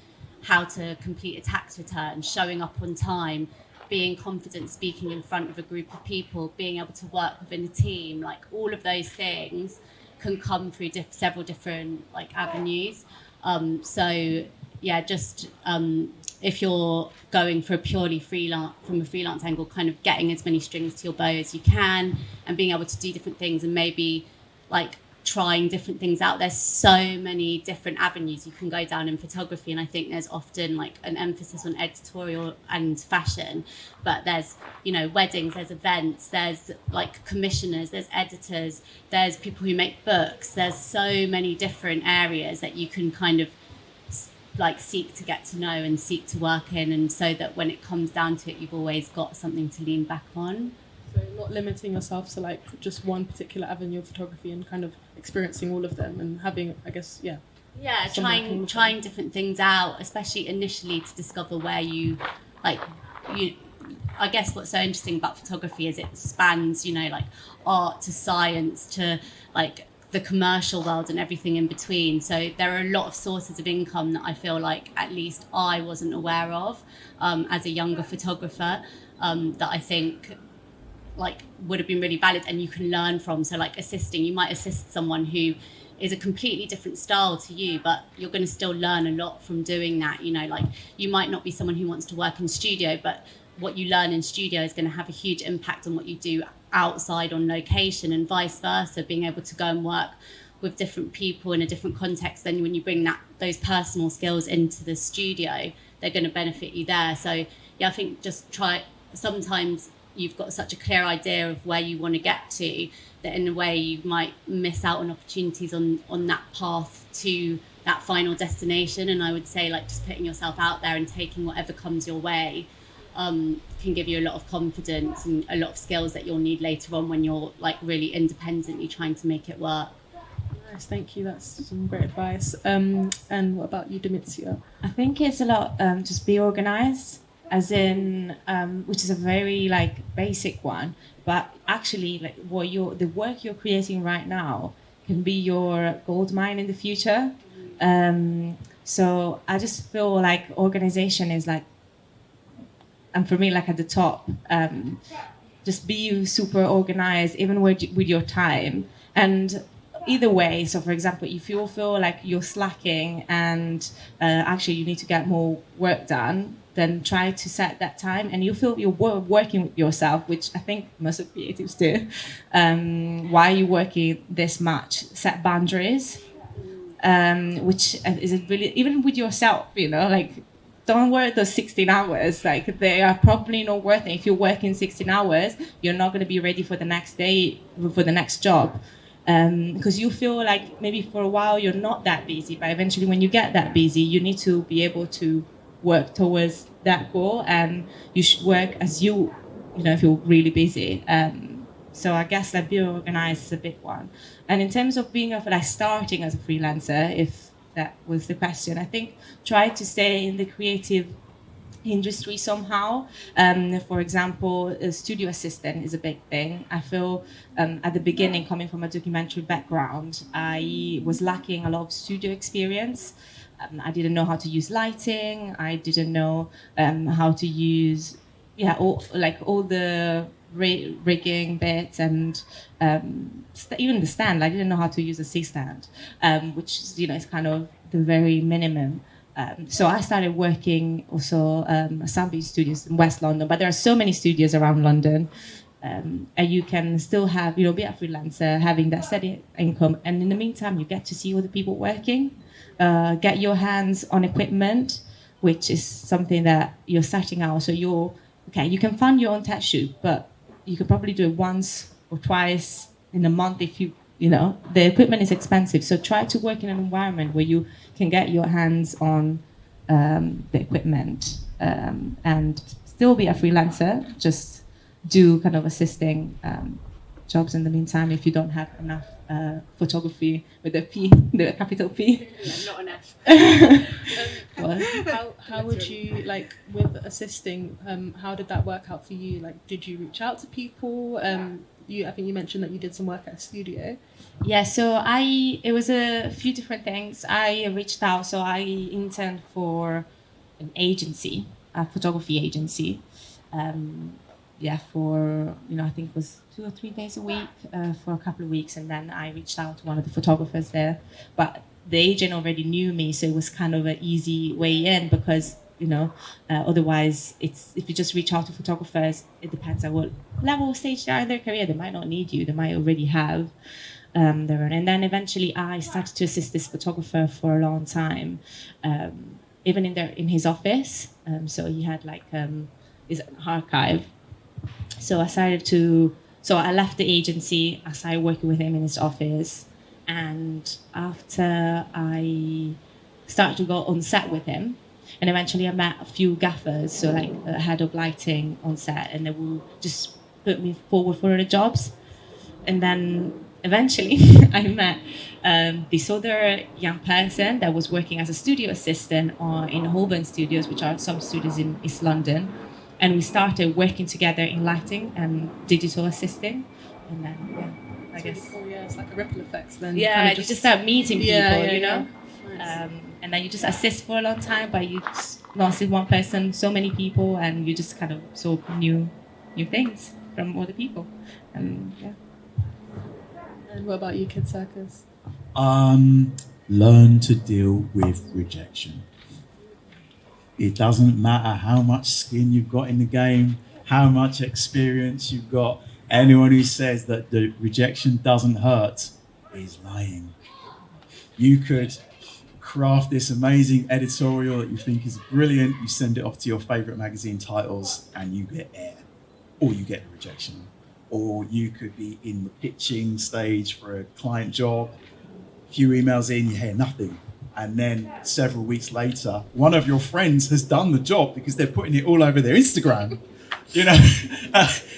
how to complete a tax return, showing up on time, being confident speaking in front of a group of people, being able to work within a team, like all of those things can come through several different like avenues. If you're going for a purely freelance angle, kind of getting as many strings to your bow as you can, and being able to do different things, and maybe like trying different things out. There's so many different avenues you can go down in photography, and I think there's often like an emphasis on editorial and fashion, but there's weddings, there's events, there's like commissioners, there's editors, there's people who make books. There's so many different areas that you can kind of like seek to get to know and seek to work in, and so that when it comes down to it, you've always got something to lean back on. So not limiting yourself to like just one particular avenue of photography, and kind of experiencing all of them, and having, I guess, trying different things out, especially initially, to discover where I guess what's so interesting about photography is it spans, like art to science to like the commercial world and everything in between. So there are a lot of sources of income that I feel like at least I wasn't aware of as a younger photographer, that I think like would have been really valid and you can learn from. So like assisting, you might assist someone who is a completely different style to you, but you're going to still learn a lot from doing that. You know, like you might not be someone who wants to work in studio, but what you learn in studio is going to have a huge impact on what you do outside on location, and vice versa. Being able to go and work with different people in a different context, then when you bring those personal skills into the studio, they're going to benefit you there. So yeah, I think just sometimes you've got such a clear idea of where you want to get to, that in a way you might miss out on opportunities on that path to that final destination. And I would say like just putting yourself out there and taking whatever comes your way can give you a lot of confidence and a lot of skills that you'll need later on when you're like really independently trying to make it work. Nice, thank you. That's some great advice. And what about you, Domizia? I think it's a lot just be organized, as in which is a very like basic one, but actually like the work you're creating right now can be your gold mine in the future. So I just feel like organization is like, and for me, like at the top, just be super organized, even with your time. And either way, so for example, if you feel like you're slacking and actually you need to get more work done, then try to set that time, and you feel you're working with yourself, which I think most of creatives do. Why are you working this much? Set boundaries, which is really, even with yourself, you know, like, don't work those 16 hours. Like, they are probably not worth it. If you're working 16 hours, you're not going to be ready for the next day, for the next job. Because you feel like maybe for a while you're not that busy, but eventually when you get that busy, you need to be able to work towards that goal, and you should work as you know, if you're really busy. So I guess like being organized is a big one. And in terms of being like starting as a freelancer, if that was the question, I think try to stay in the creative industry somehow. For example, a studio assistant is a big thing. I feel at the beginning, coming from a documentary background, I was lacking a lot of studio experience. I didn't know how to use lighting. I didn't know how to use all the rigging bits, and even the stand. I didn't know how to use a C-stand, which is, you know, is kind of the very minimum. So I started working also at Soundbeat Studios in West London, but there are so many studios around London, and you can still have, you know, be a freelancer, having that steady income, and in the meantime you get to see other people working, get your hands on equipment, which is something that you're starting out. So you can fund your own test shoot, but you could probably do it once or twice in a month if you know, the equipment is expensive. So try to work in an environment where you can get your hands on the equipment, and still be a freelancer. Just do kind of assisting jobs in the meantime if you don't have enough photography with a P, the capital P. Not enough. How would you, like, with assisting, how did that work out for you? Like, did you reach out to people? I think you mentioned that you did some work at a studio. Yeah, so it was a few different things. I reached out, so I interned for an agency, a photography agency. For, you know, I think it was 2 or 3 days a week for a couple of weeks, and then I reached out to one of the photographers there. But the agent already knew me, so it was kind of an easy way in, because, you know, otherwise if you just reach out to photographers, it depends on what level stage they are in their career. They might not need you, they might already have their own. And then eventually I started to assist this photographer for a long time, even in his office. So he had like his archive. So I left the agency, I started working with him in his office, and after I started to go on set with him, and eventually I met a few gaffers, so like a head of lighting on set, and they will just put me forward for the jobs. And then eventually I met this other young person that was working as a studio assistant in Holborn Studios, which are some studios in East London. And we started working together in lighting and digital assisting. And then, I guess. Cool, yeah, it's like a ripple effect then. Yeah, you just start meeting people, you know? Nice. And then you just assist for a long time, but you just not see one person, so many people, and you just kind of absorb new things. from other people. And yeah. And what about you, Kid Circus? Learn to deal with rejection. It doesn't matter how much skin you've got in the game, how much experience you've got. Anyone who says that the rejection doesn't hurt is lying. You could craft this amazing editorial that you think is brilliant, you send it off to your favorite magazine titles and you get air, or you get the rejection. Or you could be in the pitching stage for a client job, a few emails in, you hear nothing. And then several weeks later, one of your friends has done the job because they're putting it all over their Instagram. You know,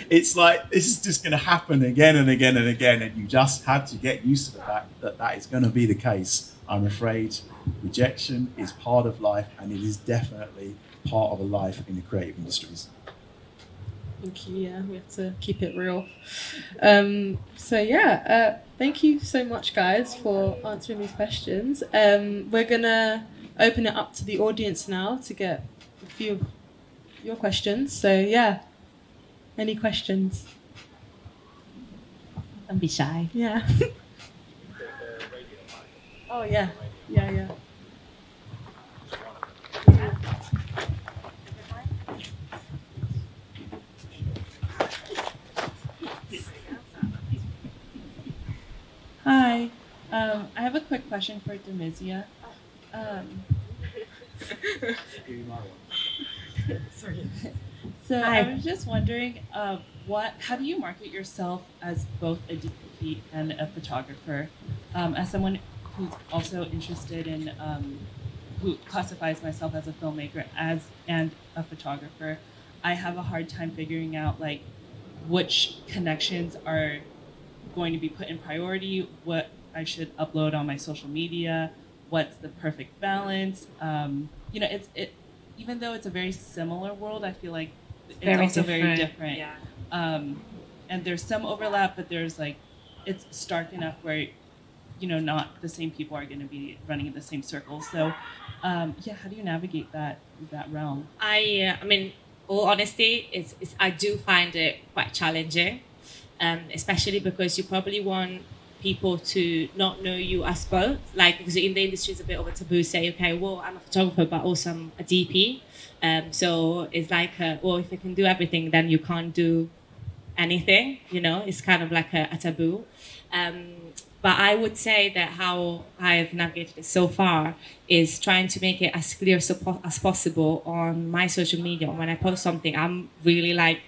it's like, this is just going to happen again and again and again. And you just have to get used to the fact that that is going to be the case. I'm afraid rejection is part of life, and it is definitely part of a life in the creative industries. Thank you. Yeah, we have to keep it real. Thank you so much, guys, for answering these questions. We're gonna open it up to the audience now to get a few of your questions. So yeah, any questions? Don't be shy. Yeah. Oh yeah. Yeah. Hi, I have a quick question for Domizia. So Hi. I was just wondering, how do you market yourself as both a DP and a photographer? As someone who's also interested in, who classifies myself as a filmmaker and a photographer, I have a hard time figuring out like which connections are going to be put in priority, what I should upload on my social media, what's the perfect balance. Even though it's a very similar world, I feel like it's also very different. Yeah. And there's some overlap, but there's like, it's stark enough where, not the same people are going to be running in the same circles. So, how do you navigate that realm? I mean, all honesty, I do find it quite challenging, especially because you probably want people to not know you as both. Like, because in the industry, it's a bit of a taboo. Say, okay, well, I'm a photographer, but also I'm a DP. So it's like, well, if you can do everything, then you can't do anything. It's kind of like a taboo. But I would say that how I've navigated it so far is trying to make it as clear as possible on my social media. When I post something, I'm really like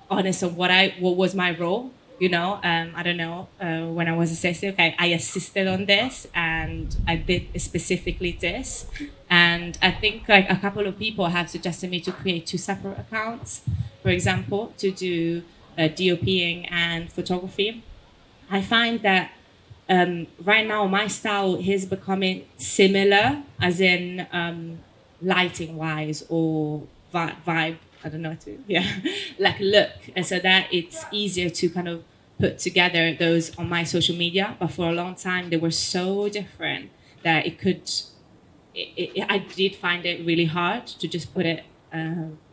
honest on what was my role. I don't know, when I was assisting, okay, I assisted on this and I did specifically this. And I think like a couple of people have suggested me to create 2 separate accounts, for example, to do DOPing and photography. I find that right now my style is becoming similar, as in lighting wise or vibe. I don't know like look, and so that it's easier to kind of put together those on my social media. But for a long time, they were so different that I did find it really hard to just put it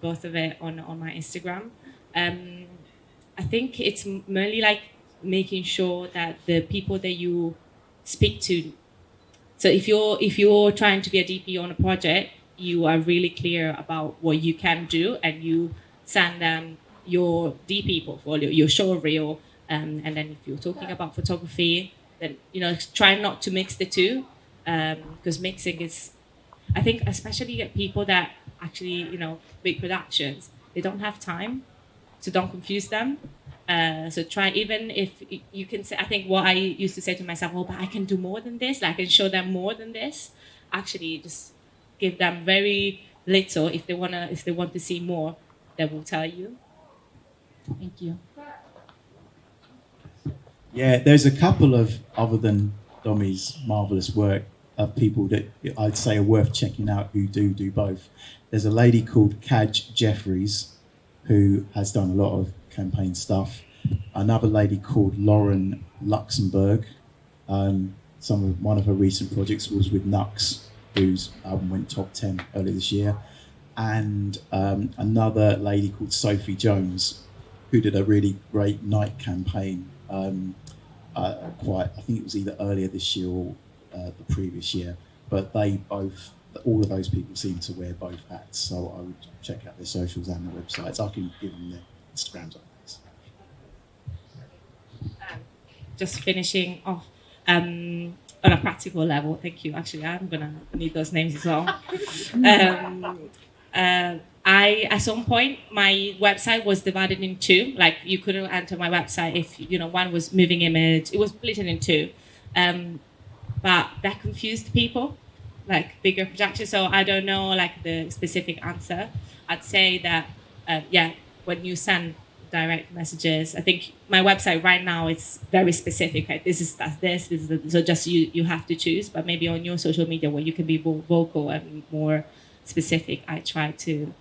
both of it on my Instagram. I think it's mainly like making sure that the people that you speak to. So if you're trying to be a DP on a project, you are really clear about what you can do, and you send them your DP portfolio, your show reel, and then if you're talking about photography, then try not to mix the two, because mixing is, I think, especially at people that actually big productions, they don't have time, so don't confuse them. So try, even if you can say, I think what I used to say to myself, but I can do more than this, like I can show them more than this. Actually, just give them very little. If they want to see more, they will tell you. Thank you. Yeah, there's a couple of, other than Domi's marvellous work, of people that I'd say are worth checking out who do both. There's a lady called Kaj Jeffries who has done a lot of campaign stuff. Another lady called Lauren Luxembourg. One of her recent projects was with Nux, whose album went top 10 earlier this year. And another lady called Sophie Jones, who did a really great night campaign. I think it was either earlier this year or the previous year. But all of those people seem to wear both hats. So I would check out their socials and their websites. I can give them their Instagrams. Just finishing off on a practical level. Thank you. Actually, I'm gonna need those names as well. I at some point my website was divided in two. Like you couldn't enter my website if one was moving image. It was split in two, but that confused people, like bigger projections. So I don't know like the specific answer. I'd say that when you send direct messages, I think my website right now it's very specific. Like this is so just you have to choose. But maybe on your social media where you can be more vocal and more specific, I try to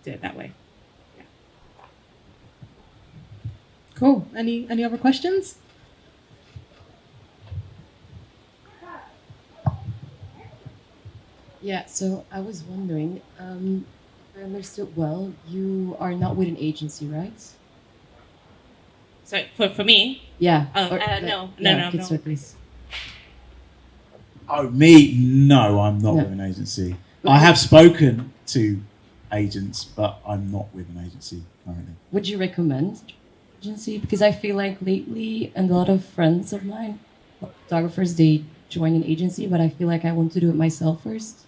do it that way. Yeah. Cool. Any other questions? Yeah, so I was wondering, if I understood well, you are not with an agency, right? So for me, Yeah. no. Please. Oh, me? No, I'm not No. with an agency. I have spoken to agents, but I'm not with an agency currently. Would you recommend agency? Because I feel like lately, and a lot of friends of mine, photographers, they join an agency, but I feel like I want to do it myself first.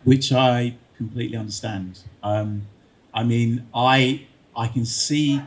Which I completely understand. I mean, I can see,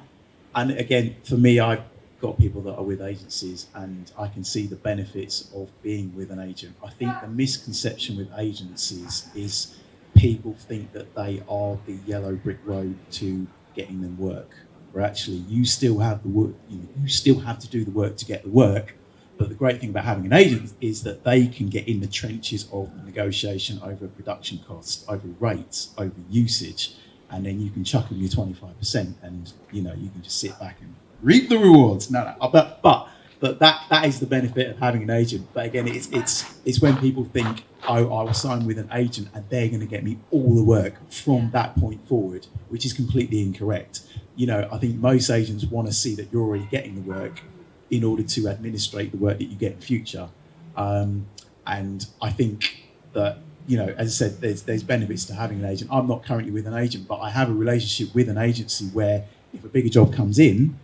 and again, for me, I've got people that are with agencies, and I can see the benefits of being with an agent. I think the misconception with agencies is people think that they are the yellow brick road to getting them work, where actually you still have the work, you still have to do the work to get the work. But the great thing about having an agent is that they can get in the trenches of negotiation over production costs, over rates, over usage, and then you can chuck them your 25%, and you can just sit back and reap the rewards. But that is the benefit of having an agent. But again, it's when people think, oh, I will sign with an agent and they're going to get me all the work from that point forward, which is completely incorrect. I think most agents want to see that you're already getting the work in order to administrate the work that you get in future. And I think that, as I said, there's benefits to having an agent. I'm not currently with an agent, but I have a relationship with an agency where if a bigger job comes in,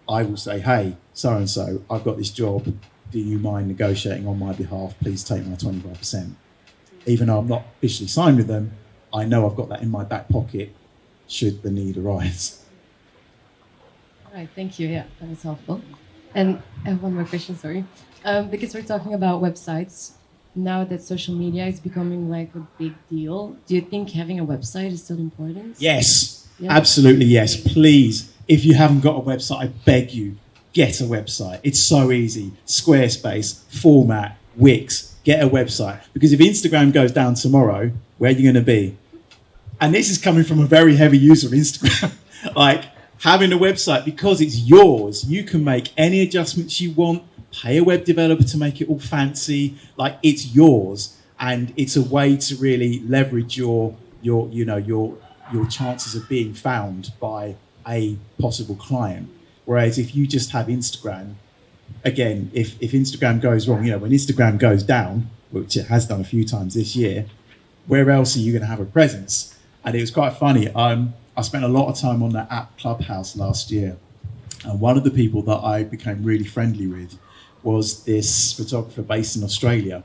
I will say, hey, so-and-so, I've got this job. Do you mind negotiating on my behalf? Please take my 25%. Even though I'm not officially signed with them, I know I've got that in my back pocket should the need arise. All right, thank you. Yeah, that was helpful. And I have one more question, sorry. Because we're talking about websites, now that social media is becoming like a big deal, do you think having a website is still important? Yes, Yeah. absolutely yes. Please, if you haven't got a website, I beg you, get a website. It's so easy. Squarespace, Format, Wix, get a website. Because if Instagram goes down tomorrow, where are you going to be? And this is coming from a very heavy user of Instagram. Like, having a website, because it's yours, you can make any adjustments you want, pay a web developer to make it all fancy. Like, it's yours, and it's a way to really leverage your chances of being found by a possible client. Whereas if you just have Instagram, again, if Instagram goes wrong, when Instagram goes down, which it has done a few times this year, where else are you going to have a presence? And it was quite funny. I spent a lot of time on that app Clubhouse last year. And one of the people that I became really friendly with was this photographer based in Australia.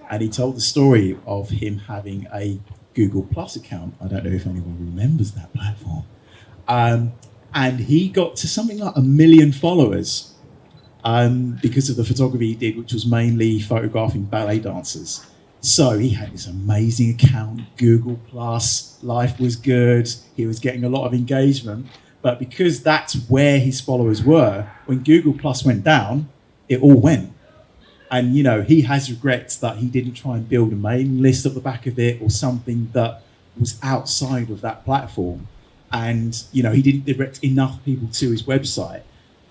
And he told the story of him having a Google Plus account. I don't know if anyone remembers that platform. And he got to something like 1 million followers because of the photography he did, which was mainly photographing ballet dancers. So he had this amazing account, Google Plus, life was good, he was getting a lot of engagement. But because that's where his followers were, when Google Plus went down, it all went. And, he has regrets that he didn't try and build a mailing list at the back of it or something that was outside of that platform. And, he didn't direct enough people to his website.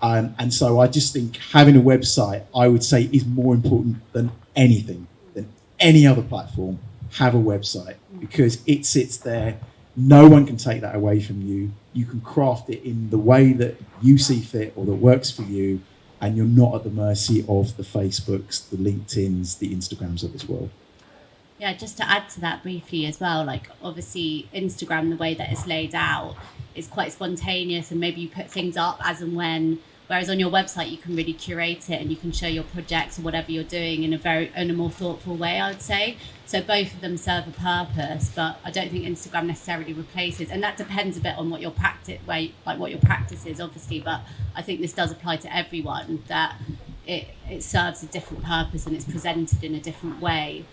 And so I just think having a website, I would say, is more important than anything, than any other platform. Have a website, because it sits there no one can take that away from you. You can craft it in the way that you see fit or that works for you, and you're not at the mercy of the Facebooks, the LinkedIns, the Instagrams of this world. Yeah, just to add to that briefly as well, like obviously Instagram, the way that it's laid out is quite spontaneous, and maybe you put things up as and when, whereas on your website you can really curate it and you can show your projects or whatever you're doing in a more thoughtful way, I would say. So both of them serve a purpose, but I don't think Instagram necessarily replaces, and that depends a bit on what your practice is, obviously, but I think this does apply to everyone, that it serves a different purpose and it's presented in a different way.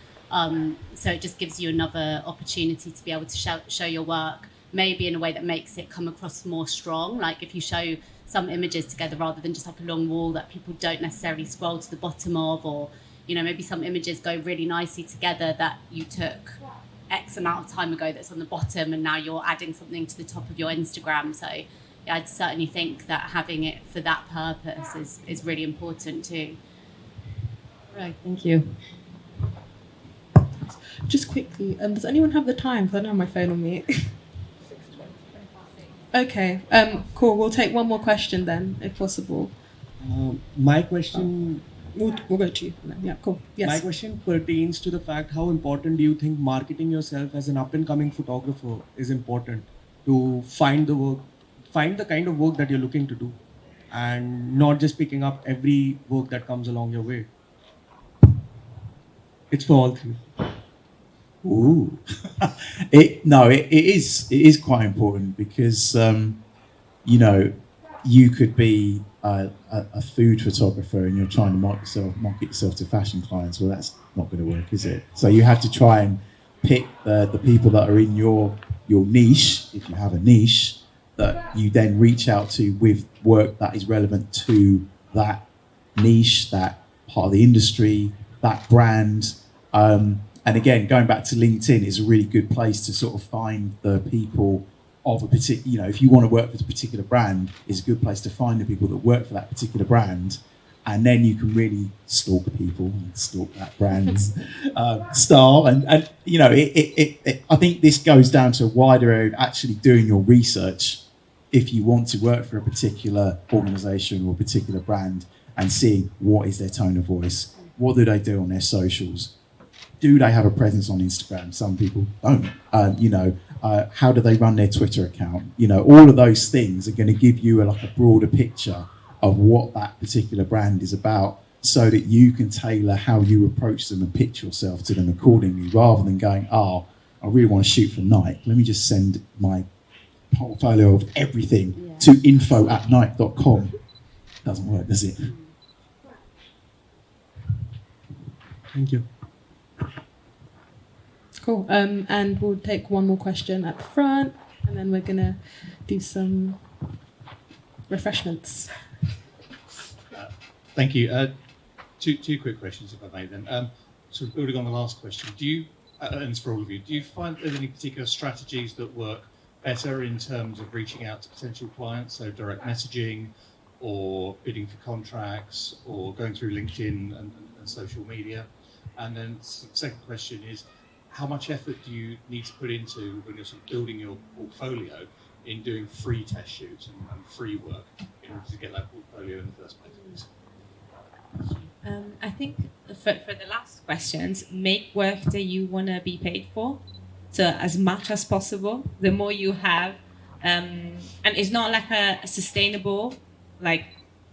So it just gives you another opportunity to be able to show your work, maybe in a way that makes it come across more strong. Like if you show some images together rather than just like a long wall that people don't necessarily scroll to the bottom of, or, you know, maybe some images go really nicely together that you took X amount of time ago that's on the bottom and now you're adding something to the top of your Instagram. So yeah, I'd certainly think that having it for that purpose is really important too. Right, thank you. Just quickly, does anyone have the time? Because I don't have my phone on me. Okay, cool. We'll take one more question then, if possible. My question. We'll go to you. Yeah, cool. Yes. My question pertains to the fact, how important do you think marketing yourself as an up-and-coming photographer is important to find the kind of work that you're looking to do, and not just picking up every work that comes along your way? It's for all three. Ooh, it is quite important because you know, you could be a food photographer and you're trying to market yourself to fashion clients. Well, that's not going to work, is it? So you have to try and pick the people that are in your niche, if you have a niche, that you then reach out to with work that is relevant to that niche, that part of the industry, that brand. And again, going back to LinkedIn is a really good place to sort of find the people of a particular, you know, if you want to work with a particular brand, it's a good place to find the people that work for that particular brand. And then you can really stalk people and stalk that brand's style. And you know, I think this goes down to a wider area of actually doing your research if you want to work for a particular organisation or a particular brand, and seeing what is their tone of voice, what do they do on their socials, do they have a presence on Instagram? Some people don't. You know, how do they run their Twitter account? You know, all of those things are going to give you a broader picture of what that particular brand is about, so that you can tailor how you approach them and pitch yourself to them accordingly, rather than going, I really want to shoot for Nike. Let me just send my portfolio of everything to info@nike.com. Doesn't work, does it? Thank you. Cool. And we'll take one more question at the front, and then we're gonna do some refreshments. Thank you. Two quick questions, if I may then. Sort of building on the last question, do you, and it's for all of you, do you find there's any particular strategies that work better in terms of reaching out to potential clients, so direct messaging, or bidding for contracts, or going through LinkedIn and social media? And then the second question is, how much effort do you need to put into, when you're sort of building your portfolio, in doing free test shoots and free work in order to get that portfolio in the first place? I think for the last questions, make work that you want to be paid for. So as much as possible, the more you have, and it's not like a sustainable, like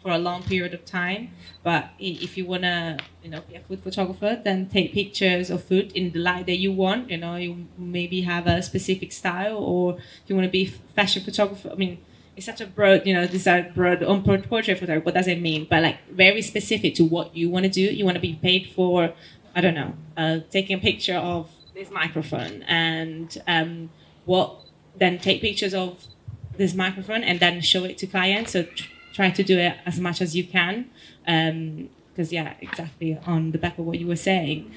for a long period of time. But if you want to, you know, be a food photographer, then take pictures of food in the light that you want. You know, you maybe have a specific style, or if you want to be fashion photographer, I mean, it's such a broad, you know, these are broad on portrait photography. What does it mean? But like very specific to what you want to do. You want to be paid for, I don't know, taking a picture of this microphone, and then take pictures of this microphone and then show it to clients. So try to do it as much as you can. Because yeah, exactly on the back of what you were saying,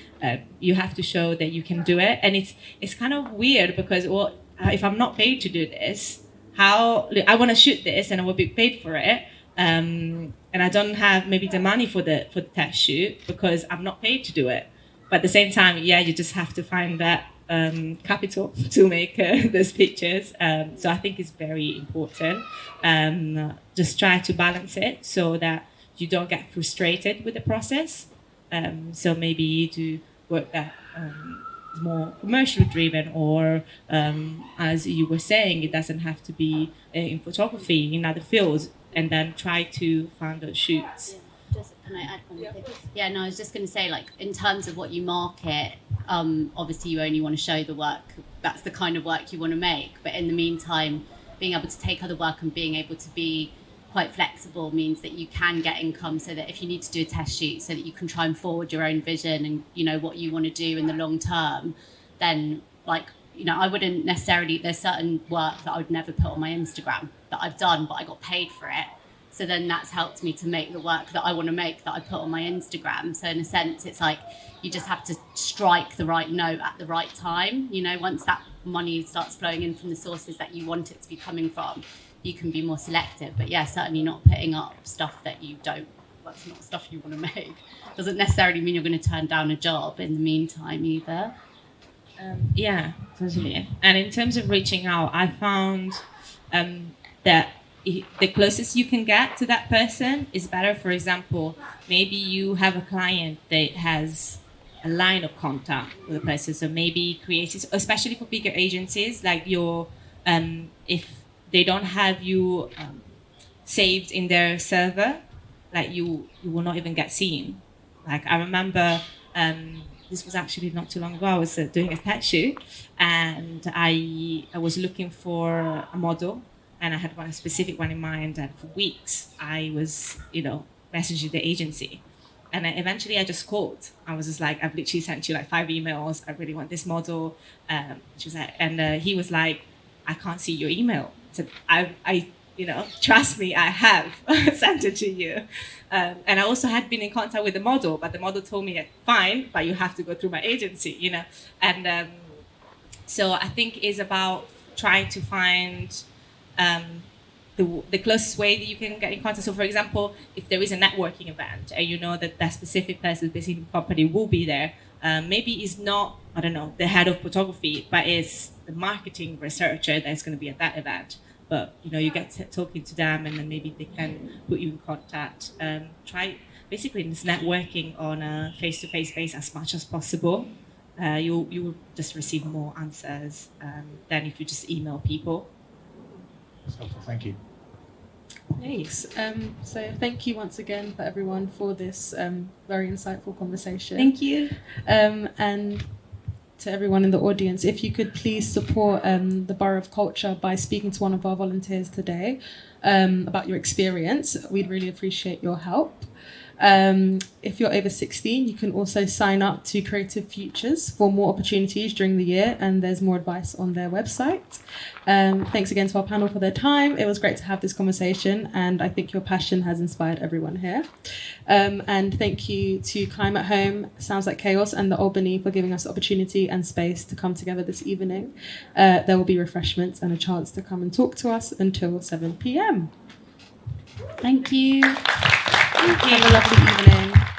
you have to show that you can do it. And it's kind of weird because, well, if I'm not paid to do this, how I want to shoot this and I will be paid for it, and I don't have maybe the money for the test shoot because I'm not paid to do it. But at the same time, yeah, you just have to find that capital to make those pictures. So I think it's very important. Just try to balance it so that you don't get frustrated with the process. So maybe to work that more commercially driven, or as you were saying, it doesn't have to be in photography, in other fields, and then try to find those shoots. Can I add one thing? Yeah, no, I was just going to say, like, in terms of what you market, obviously you only want to show the work, that's the kind of work you want to make. But in the meantime, being able to take other work and being able to be quite flexible means that you can get income, so that if you need to do a test shoot, so that you can try and forward your own vision and, you know, what you want to do in the long term, then, like, you know, I wouldn't necessarily, there's certain work that I would never put on my Instagram that I've done, but I got paid for it. So then that's helped me to make the work that I want to make that I put on my Instagram. So in a sense, it's like you just have to strike the right note at the right time. You know, once that money starts flowing in from the sources that you want it to be coming from, you can be more selective. But yeah, certainly not putting up stuff that you don't, that's not stuff you want to make. Doesn't necessarily mean you're going to turn down a job in the meantime either. Yeah, totally. And in terms of reaching out, I found that the closest you can get to that person is better. For example, maybe you have a client that has a line of contact with the person, so maybe creatives, especially for bigger agencies, like your if they don't have you saved in their server, like you will not even get seen. Like I remember this was actually not too long ago. I was doing a pet shoot, and I was looking for a model, and I had one specific one in mind. And for weeks, I was, you know, messaging the agency, and eventually I just called. I was just like, I've literally sent you like 5 emails. I really want this model. She was like, and he was like, I can't see your email. So I you know, trust me, I have sent it to you. And I also had been in contact with the model, but the model told me, fine, but you have to go through my agency, you know. And so I think it's about trying to find the closest way that you can get in contact. So for example, if there is a networking event and you know that that specific person, specific company will be there, maybe it's not, I don't know, the head of photography, but it's the marketing researcher that's going to be at that event. But, you know, you get talking to them, and then maybe they can put you in contact. Try basically this networking on a face-to-face basis as much as possible. You will just receive more answers than if you just email people. That's helpful. Thank you. Nice. So thank you once again for everyone for this very insightful conversation. Thank you. And to everyone in the audience, if you could please support the Borough of Culture by speaking to one of our volunteers today about your experience. We'd really appreciate your help. If you're over 16, you can also sign up to Creative Futures for more opportunities during the year, and there's more advice on their website. Thanks again to our panel for their time. It was great to have this conversation, and I think your passion has inspired everyone here. And thank you to Climate Home, Sounds Like Chaos, and the Albany for giving us the opportunity and space to come together this evening. There will be refreshments and a chance to come and talk to us until 7 p.m. Thank you. Have a lovely evening.